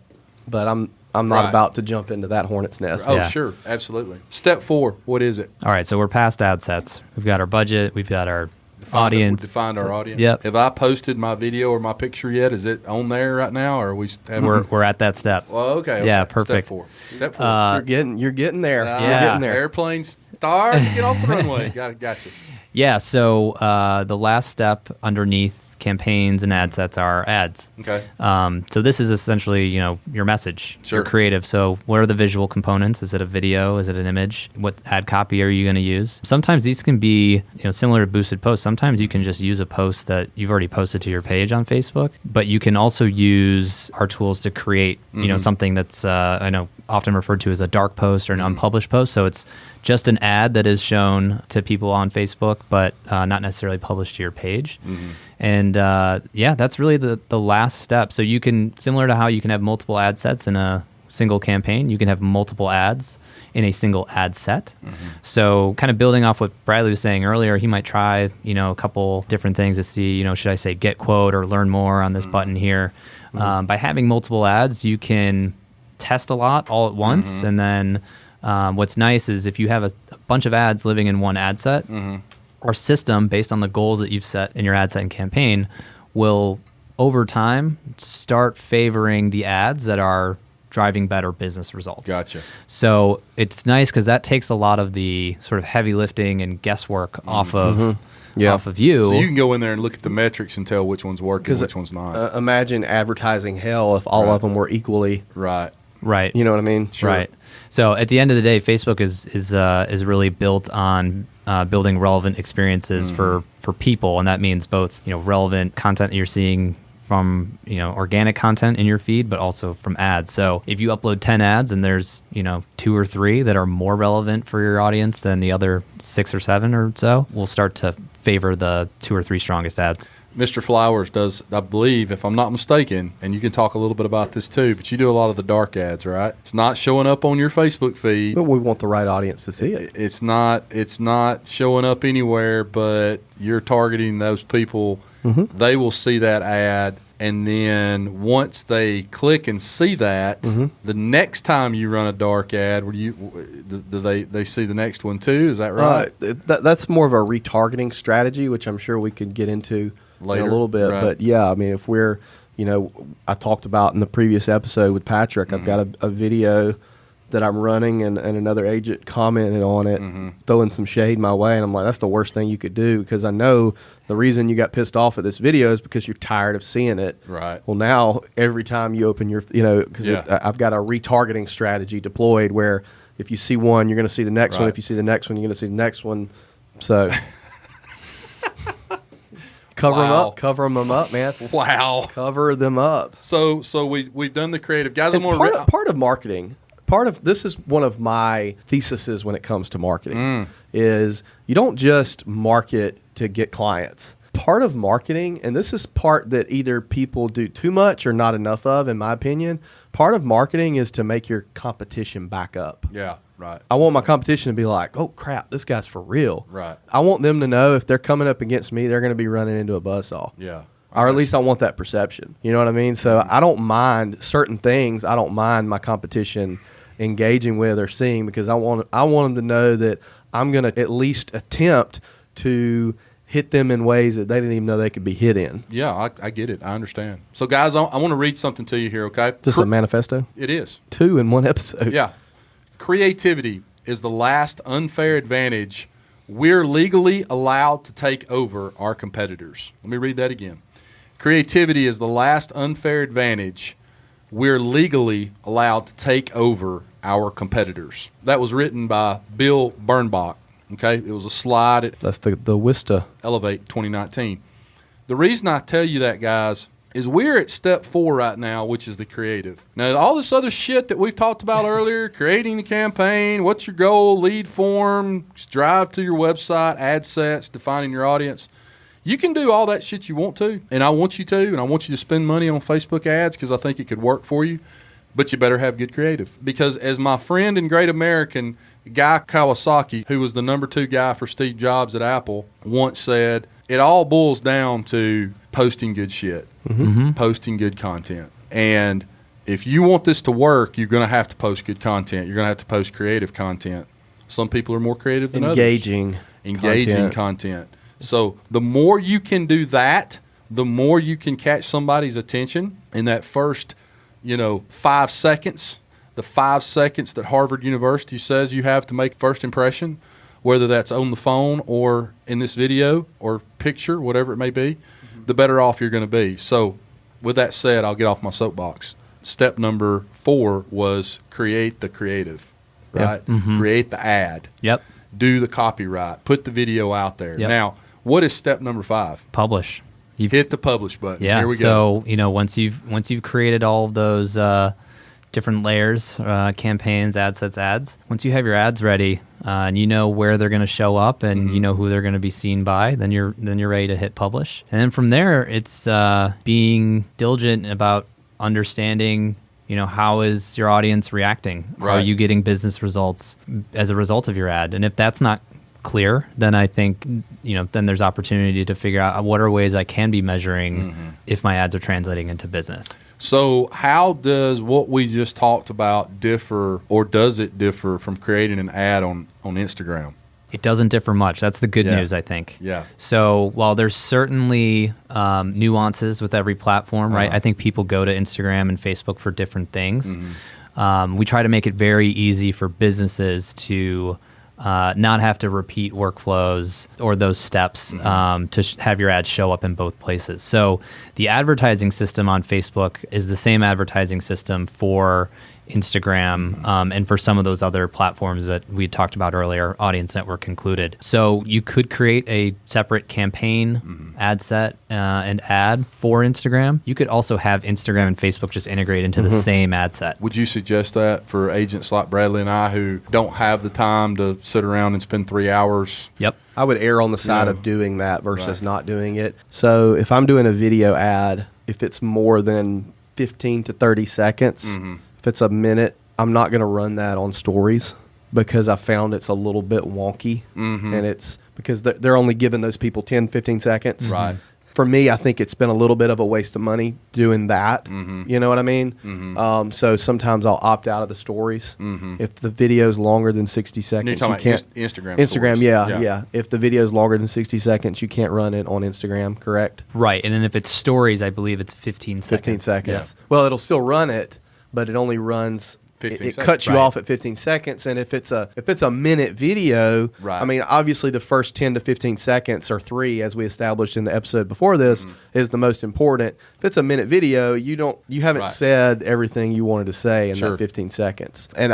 Speaker 2: but I'm not
Speaker 1: Right.
Speaker 2: about to jump into that hornet's nest.
Speaker 1: Oh,
Speaker 3: Yeah.
Speaker 1: sure. Absolutely. Step 4. What is it?
Speaker 3: All right, so we're past ad sets. We've got our budget. We've got our audience.
Speaker 1: Defined our audience.
Speaker 3: Yep.
Speaker 1: Have I posted my video or my picture yet? Is it on there right now, or are we?
Speaker 3: We're at that step.
Speaker 1: Well, okay.
Speaker 3: Yeah,
Speaker 1: okay.
Speaker 3: perfect.
Speaker 1: Step 4.
Speaker 2: You're getting there.
Speaker 1: Ah,
Speaker 2: You're getting there.
Speaker 1: Airplane start to get off the runway. Gotcha.
Speaker 3: Yeah, so the last step underneath campaigns and ad sets are ads.
Speaker 1: Okay.
Speaker 3: So this is essentially, your message,
Speaker 1: Sure.
Speaker 3: your creative. So what are the visual components? Is it a video? Is it an image? What ad copy are you going to use? Sometimes these can be, similar to boosted posts. Sometimes you can just use a post that you've already posted to your page on Facebook, but you can also use our tools to create, something that's, I know often referred to as a dark post or an unpublished post. So it's just an ad that is shown to people on Facebook, but not necessarily published to your page. And that's really the last step. So you can, similar to how you can have multiple ad sets in a single campaign, you can have multiple ads in a single ad set. So kind of building off what Bradley was saying earlier, he might try, a couple different things to see, should I say get quote or learn more on this button here. By having multiple ads, you can test a lot all at once. And then what's nice is if you have a bunch of ads living in one ad set, our system, based on the goals that you've set in your ad set and campaign, will over time start favoring the ads that are driving better business results.
Speaker 1: Gotcha.
Speaker 3: So it's nice because that takes a lot of the sort of heavy lifting and guesswork off of you.
Speaker 1: So you can go in there and look at the metrics and tell which one's working and which one's not.
Speaker 2: Imagine advertising hell if all of them were equally.
Speaker 1: Right.
Speaker 3: Right.
Speaker 2: You know what I mean?
Speaker 1: Sure.
Speaker 3: Right. So at the end of the day, Facebook is really built on building relevant experiences for people, and that means both relevant content that you're seeing from organic content in your feed, but also from ads. So if you upload 10 ads and there's 2 or 3 that are more relevant for your audience than the other 6 or 7 or so, we'll start to favor the 2 or 3 strongest ads.
Speaker 1: Mr. Flowers does, I believe, if I'm not mistaken, and you can talk a little bit about this too, but you do a lot of the dark ads, right? It's not showing up on your Facebook feed.
Speaker 2: But we want the right audience to see it.
Speaker 1: It's not showing up anywhere, but you're targeting those people. They will see that ad, and then once they click and see that, the next time you run a dark ad, do they see the next one too? Is that right?
Speaker 2: That's more of a retargeting strategy, which I'm sure we could get into
Speaker 1: Later,
Speaker 2: in a little bit.
Speaker 1: right.
Speaker 2: But yeah, I mean, if we're, I talked about in the previous episode with Patrick, I've got a video that I'm running, and another agent commented on it, throwing some shade my way, and I'm like, that's the worst thing you could do, because I know the reason you got pissed off at this video is because you're tired of seeing it.
Speaker 1: Right.
Speaker 2: Well, now every time you open your, because
Speaker 1: Yeah.
Speaker 2: I've got a retargeting strategy deployed where If you see one, you're going to see the next one.
Speaker 1: Right.
Speaker 2: If you see the next one, you're going to see the next one. So cover them
Speaker 1: Wow.
Speaker 2: up. Cover them up, man.
Speaker 1: Wow.
Speaker 2: Cover them up.
Speaker 1: So we've done the creative. Guys, I'm
Speaker 2: And
Speaker 1: going to...
Speaker 2: part of marketing, this is one of my theses when it comes to marketing, is you don't just market to get clients. Part of marketing, and this is part that either people do too much or not enough of, in my opinion, part of marketing is to make your competition back up.
Speaker 1: Yeah, right.
Speaker 2: I want my competition to be like, oh, crap, this guy's for real.
Speaker 1: Right.
Speaker 2: I want them to know if they're coming up against me, they're going to be running into a buzzsaw.
Speaker 1: Yeah.
Speaker 2: Or at least I want that perception. You know what I mean? So I don't mind certain things. I don't mind my competition engaging with or seeing, because I want them to know that I'm going to at least attempt to hit them in ways that they didn't even know they could be hit in.
Speaker 1: Yeah, I get it. I understand. So, guys, I want to read something to you here, okay?
Speaker 2: Just a manifesto?
Speaker 1: It is.
Speaker 2: 2 in 1 episode.
Speaker 1: Yeah. Creativity is the last unfair advantage we're legally allowed to take over our competitors. Let me read that again. Creativity is the last unfair advantage we're legally allowed to take over our competitors. That was written by Bill Bernbach. Okay, it was a slide at
Speaker 2: That's the Wista.
Speaker 1: Elevate 2019. The reason I tell you that, guys, is we're at step 4 right now, which is the creative. Now, all this other shit that we've talked about earlier, creating the campaign, what's your goal, lead form, drive to your website, ad sets, defining your audience. You can do all that shit you want to, and I want you to, and I want you to spend money on Facebook ads because I think it could work for you, but you better have good creative. Because as my friend and great American, Guy Kawasaki, who was the number 2 guy for Steve Jobs at Apple, once said, it all boils down to posting good shit, posting good content. And if you want this to work, you're going to have to post good content. You're going to have to post creative content. Some people are more creative than
Speaker 2: Engaging
Speaker 1: content. So the more you can do that, the more you can catch somebody's attention in that first, 5 seconds. The 5 seconds that Harvard University says you have to make first impression, whether that's on the phone or in this video or picture, whatever it may be, the better off you're going to be. So with that said, I'll get off my soapbox. Step number 4 was create the creative, right? Create the ad.
Speaker 3: Yep.
Speaker 1: Do the copyright. Put the video out there.
Speaker 3: Yep.
Speaker 1: Now, what is step number 5?
Speaker 3: Publish.
Speaker 1: You've hit the publish button.
Speaker 3: Yeah.
Speaker 1: Here we go.
Speaker 3: So, once you've created all of those different layers, campaigns, ad sets, ads. Once you have your ads ready, and you know where they're going to show up, and you know who they're going to be seen by, then you're ready to hit publish. And then from there, it's being diligent about understanding, how is your audience reacting?
Speaker 1: Right.
Speaker 3: Are you getting business results as a result of your ad? And if that's not clear, then I think then there's opportunity to figure out what are ways I can be measuring if my ads are translating into business.
Speaker 1: So how does what we just talked about differ, or does it differ from creating an ad on Instagram?
Speaker 3: It doesn't differ much. That's the good news, I think.
Speaker 1: Yeah.
Speaker 3: So while there's certainly nuances with every platform, right? I think people go to Instagram and Facebook for different things. We try to make it very easy for businesses to not have to repeat workflows or those steps to have your ads show up in both places. So the advertising system on Facebook is the same advertising system for Instagram and for some of those other platforms that we talked about earlier, Audience Network included. So you could create a separate campaign ad set and ad for Instagram. You could also have Instagram and Facebook just integrate into the same ad set.
Speaker 1: Would you suggest that for agents like Bradley and I who don't have the time to sit around and spend 3 hours?
Speaker 3: Yep.
Speaker 2: I would err on the side of doing that versus not doing it. So if I'm doing a video ad, if it's more than 15 to 30 seconds, if it's a minute, I'm not going to run that on stories because I found it's a little bit wonky. And it's because they're only giving those people 10, 15 seconds.
Speaker 1: Right.
Speaker 2: For me, I think it's been a little bit of a waste of money doing that. You know what I mean? So sometimes I'll opt out of the stories. If the video is longer than 60 seconds,
Speaker 1: You're talking about Instagram stories.
Speaker 2: yeah. If the video is longer than 60 seconds, you can't run it on Instagram, correct?
Speaker 3: Right. And then if it's stories, I believe it's 15 seconds.
Speaker 2: 15 seconds.
Speaker 1: Yeah.
Speaker 2: Well, it'll still run it, but it only runs
Speaker 1: 15
Speaker 2: it
Speaker 1: seconds.
Speaker 2: cuts you
Speaker 3: Right.
Speaker 2: off at 15 seconds. And if it's a minute video,
Speaker 1: Right.
Speaker 2: I mean, obviously the first 10 to 15 seconds or 3, as we established in the episode before this, is the most important. If it's a minute video, you haven't
Speaker 1: Right.
Speaker 2: said everything you wanted to say in
Speaker 1: Sure.
Speaker 2: that 15 seconds. And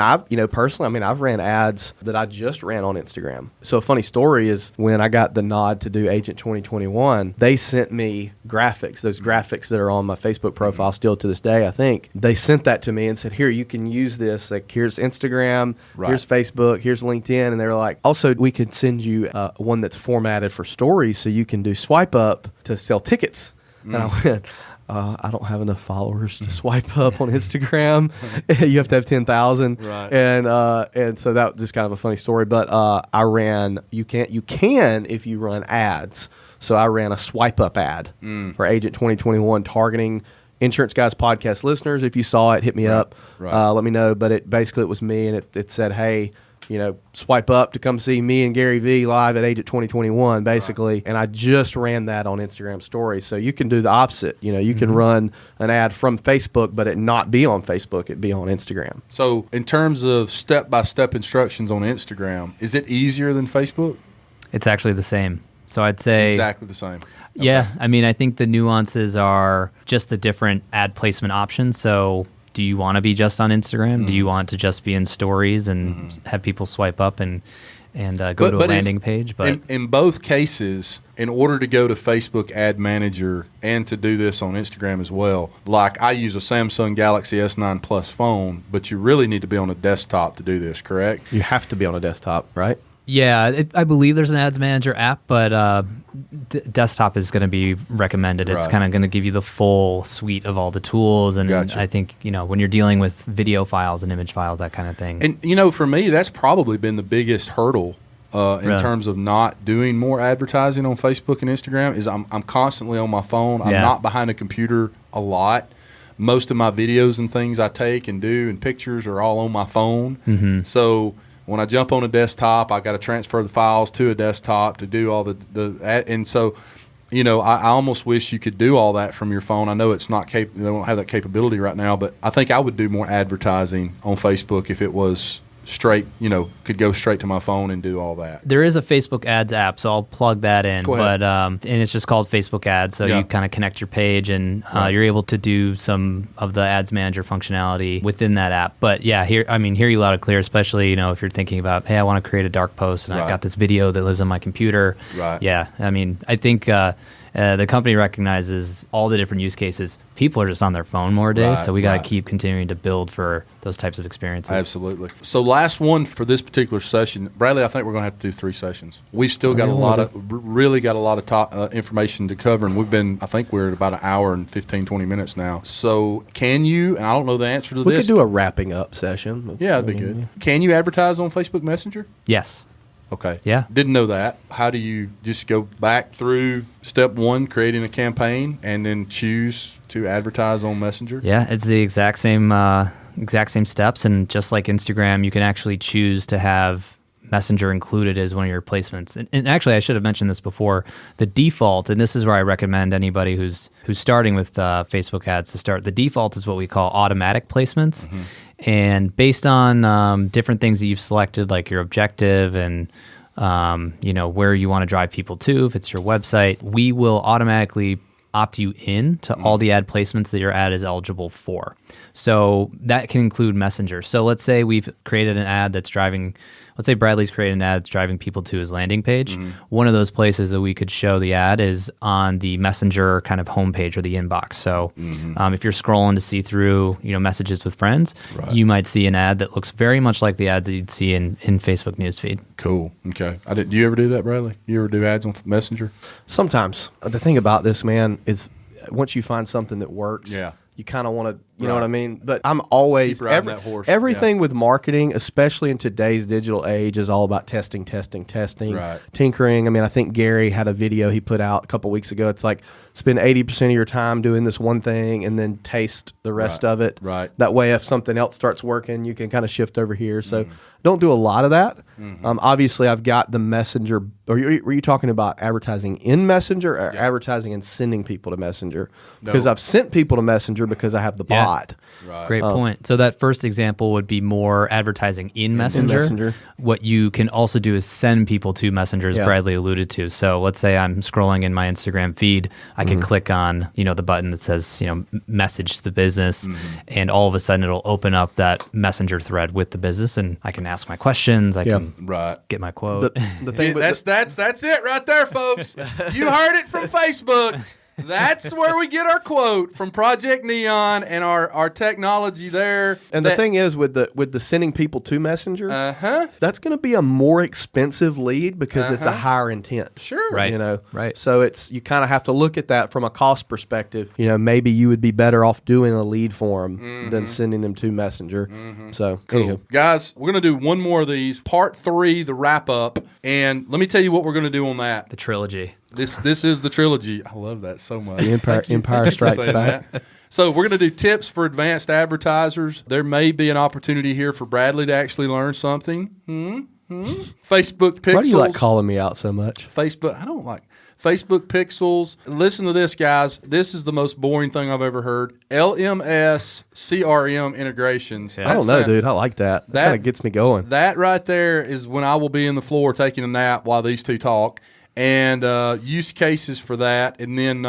Speaker 2: personally, I mean, I've ran ads that I just ran on Instagram. So a funny story is when I got the nod to do Agent 2021, they sent me graphics, those graphics that are on my Facebook profile still to this day, I think. They sent that to me and said, here, you can use this. Like, here's Instagram,
Speaker 1: Right.
Speaker 2: here's Facebook, here's LinkedIn. And they were like, also, we could send you one that's formatted for stories so you can do swipe up to sell tickets. And I went, I don't have enough followers to swipe up on Instagram. You have to have 10,000.
Speaker 1: Right.
Speaker 2: And so that was just kind of a funny story. But I ran, you can if you run ads. So I ran a swipe up ad for Agent 2021 targeting Insurance Guys podcast listeners. If you saw it, hit me up.
Speaker 1: Right.
Speaker 2: Let me know. But it was me, and it said, hey, swipe up to come see me and Gary V live at Agent 2021, basically. Right. And I just ran that on Instagram stories. So you can do the opposite. You can run an ad from Facebook, but it not be on Facebook. It be on Instagram.
Speaker 1: So in terms of step-by-step instructions on Instagram, is it easier than Facebook?
Speaker 3: It's actually the same. So I'd say
Speaker 1: Exactly the same.
Speaker 3: Yeah, I mean, I think the nuances are just the different ad placement options. So do you want to be just on Instagram? Do you want to just be in stories and have people swipe up and go to a landing page? But
Speaker 1: in both cases, in order to go to Facebook Ad Manager and to do this on Instagram as well, like I use a Samsung Galaxy S9 Plus phone, but you really need to be on a desktop to do this, correct?
Speaker 2: You have to be on a desktop, right?
Speaker 3: yeah, I believe there's an Ads Manager app, but desktop is going to be recommended. It's
Speaker 1: Right.
Speaker 3: kind of going to give you the full suite of all the tools. And
Speaker 1: Gotcha.
Speaker 3: I think, when you're dealing with video files and image files, that kind of thing.
Speaker 1: And, for me, that's probably been the biggest hurdle in
Speaker 3: Really?
Speaker 1: terms of not doing more advertising on Facebook and Instagram is I'm constantly on my phone. I'm
Speaker 3: Yeah.
Speaker 1: not behind a computer a lot. Most of my videos and things I take and do and pictures are all on my phone.
Speaker 3: Mm-hmm.
Speaker 1: So when I jump on a desktop, I got to transfer the files to a desktop to do all and so, I almost wish you could do all that from your phone. I know it's not they don't have that capability right now, but I think I would do more advertising on Facebook if it was straight, could go straight to my phone and do all that.
Speaker 3: There is a Facebook Ads app, so I'll plug that in.
Speaker 1: Go ahead.
Speaker 3: But and it's just called Facebook Ads. So
Speaker 1: Yeah.
Speaker 3: you kind of connect your page, and
Speaker 1: Right.
Speaker 3: you're able to do some of the Ads Manager functionality within that app. But yeah, hear you loud and clear. Especially if you're thinking about, hey, I want to create a dark post, and
Speaker 1: Right.
Speaker 3: I've got this video that lives on my computer.
Speaker 1: Right.
Speaker 3: Yeah, I think the company recognizes all the different use cases. People are just on their phone more days,
Speaker 1: Right,
Speaker 3: so we got to
Speaker 1: right.
Speaker 3: keep continuing to build for those types of experiences.
Speaker 1: Absolutely. So last one for this particular session, Bradley, I think we're going to have to do 3 sessions. We've still got really got a lot of top, information to cover, and I think we're at about an hour and 15, 20 minutes now. So can you, and I don't know the answer to
Speaker 2: We
Speaker 1: this.
Speaker 2: could do a wrapping up session.
Speaker 1: Yeah, that'd be good. Can you advertise on Facebook Messenger?
Speaker 3: Yes.
Speaker 1: Okay.
Speaker 3: Yeah.
Speaker 1: Didn't know that. How do you just go back through step 1, creating a campaign, and then choose to advertise on Messenger?
Speaker 3: Yeah, it's the exact same steps, and just like Instagram, you can actually choose to have Messenger included as one of your placements. And actually, I should have mentioned this before. The default, and this is where I recommend anybody who's starting with Facebook ads to start. The default is what we call automatic placements, and based on different things that you've selected, like your objective and where you want to drive people to, if it's your website, we will automatically opt you in to all the ad placements that your ad is eligible for. So that can include Messenger. So let's say we've created an ad that's driving, let's say Bradley's created an ad that's driving people to his landing page. One of those places that we could show the ad is on the Messenger kind of homepage or the inbox. So if you're scrolling to see through, messages with friends,
Speaker 1: Right.
Speaker 3: you might see an ad that looks very much like the ads that you'd see in Facebook newsfeed.
Speaker 1: Cool. Okay. Do you ever do that, Bradley? You ever do ads on Messenger?
Speaker 2: Sometimes. The thing about this, man, is once you find something that works,
Speaker 1: Yeah.
Speaker 2: you kind of want to, you know
Speaker 1: Right.
Speaker 2: what I mean? But I'm always,
Speaker 1: Keep riding that horse.
Speaker 2: everything with marketing, especially in today's digital age, is all about testing,
Speaker 1: Right.
Speaker 2: tinkering. I mean, I think Gary had a video he put out a couple weeks ago. It's like, spend 80% of your time doing this one thing and then taste the rest
Speaker 1: Right.
Speaker 2: of it.
Speaker 1: Right.
Speaker 2: That way, if something else starts working, you can kind of shift over here. So don't do a lot of that. Obviously, I've got the Messenger. Were you talking about advertising in Messenger or advertising and sending people to Messenger? Because
Speaker 1: No.
Speaker 2: I've sent people to Messenger because I have the bot. lot.
Speaker 1: Right.
Speaker 3: Great point. So that first example would be more advertising in Messenger.
Speaker 2: Messenger.
Speaker 3: What you can also do is send people to Messenger, as Bradley alluded to. So let's say I'm scrolling in my Instagram feed. I can click on, the button that says, message the business, and all of a sudden it'll open up that Messenger thread with the business, and I can ask my questions. I can get my quote.
Speaker 2: The thing
Speaker 1: That's it right there, folks. You heard it from Facebook. That's where we get our quote from Project Neon and our technology there.
Speaker 2: And the thing is, with the sending people to Messenger, that's going to be a more expensive lead because it's a higher intent.
Speaker 1: Sure.
Speaker 3: Right.
Speaker 2: Right. So you kind of have to look at that from a cost perspective. Maybe you would be better off doing a lead form than sending them to Messenger. So,
Speaker 1: cool.
Speaker 2: Anywho.
Speaker 1: Guys, we're going to do one more of these. Part 3, the wrap up. And let me tell you what we're going to do on that.
Speaker 3: The trilogy.
Speaker 1: This is the trilogy. I love that so much.
Speaker 2: The Empire Strikes Back.
Speaker 1: So we're going to do tips for advanced advertisers. There may be an opportunity here for Bradley to actually learn something. Facebook pixels.
Speaker 2: Why do you like calling me out so much?
Speaker 1: Facebook. I don't like Facebook pixels. Listen to this, guys. This is the most boring thing I've ever heard. LMS CRM integrations.
Speaker 2: I don't know, dude. I like that. That kind of gets me going.
Speaker 1: That right there is when I will be in the floor taking a nap while these two talk. And use cases for that, and then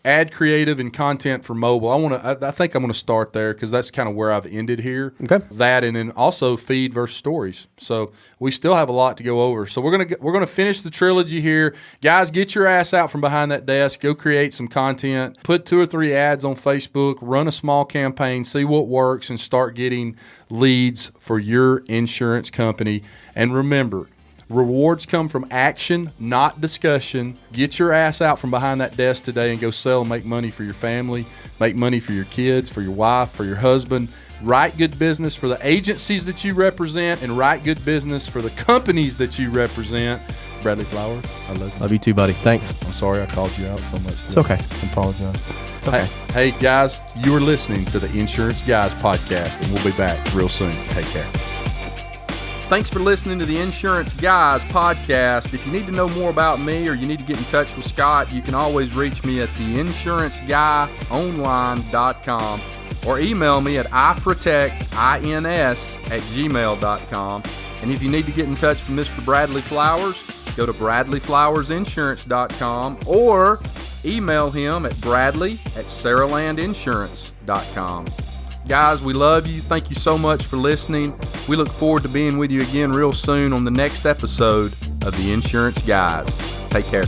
Speaker 1: ad creative and content for mobile. I think I'm gonna start there because that's kind of where I've ended here.
Speaker 2: Okay.
Speaker 1: That, and then also feed versus stories. So we still have a lot to go over. So we're gonna finish the trilogy here, guys. Get your ass out from behind that desk. Go create some content. Put 2 or 3 ads on Facebook. Run a small campaign. See what works, and start getting leads for your insurance company. And remember, rewards come from action, not discussion. Get your ass out from behind that desk today and go sell and make money for your family, make money for your kids, for your wife, for your husband. Write good business for the agencies that you represent, and write good business for the companies that you represent. Bradley Flowers, I love you.
Speaker 2: Love you too, buddy. Thanks.
Speaker 1: I'm sorry I called you out so much today.
Speaker 2: It's okay.
Speaker 1: I apologize.
Speaker 2: It's okay.
Speaker 1: Hey, guys, you are listening to the Insurance Guys podcast, and we'll be back real soon. Take care. Thanks for listening to the Insurance Guys podcast. If you need to know more about me, or you need to get in touch with Scott, you can always reach me at theinsuranceguyonline.com or email me at iprotectins@gmail.com. And if you need to get in touch with Mr. Bradley Flowers, go to bradleyflowersinsurance.com or email him at bradley@saralandinsurance.com. Guys, we love you. Thank you so much for listening. We look forward to being with you again real soon on the next episode of The Insurance Guys. Take care.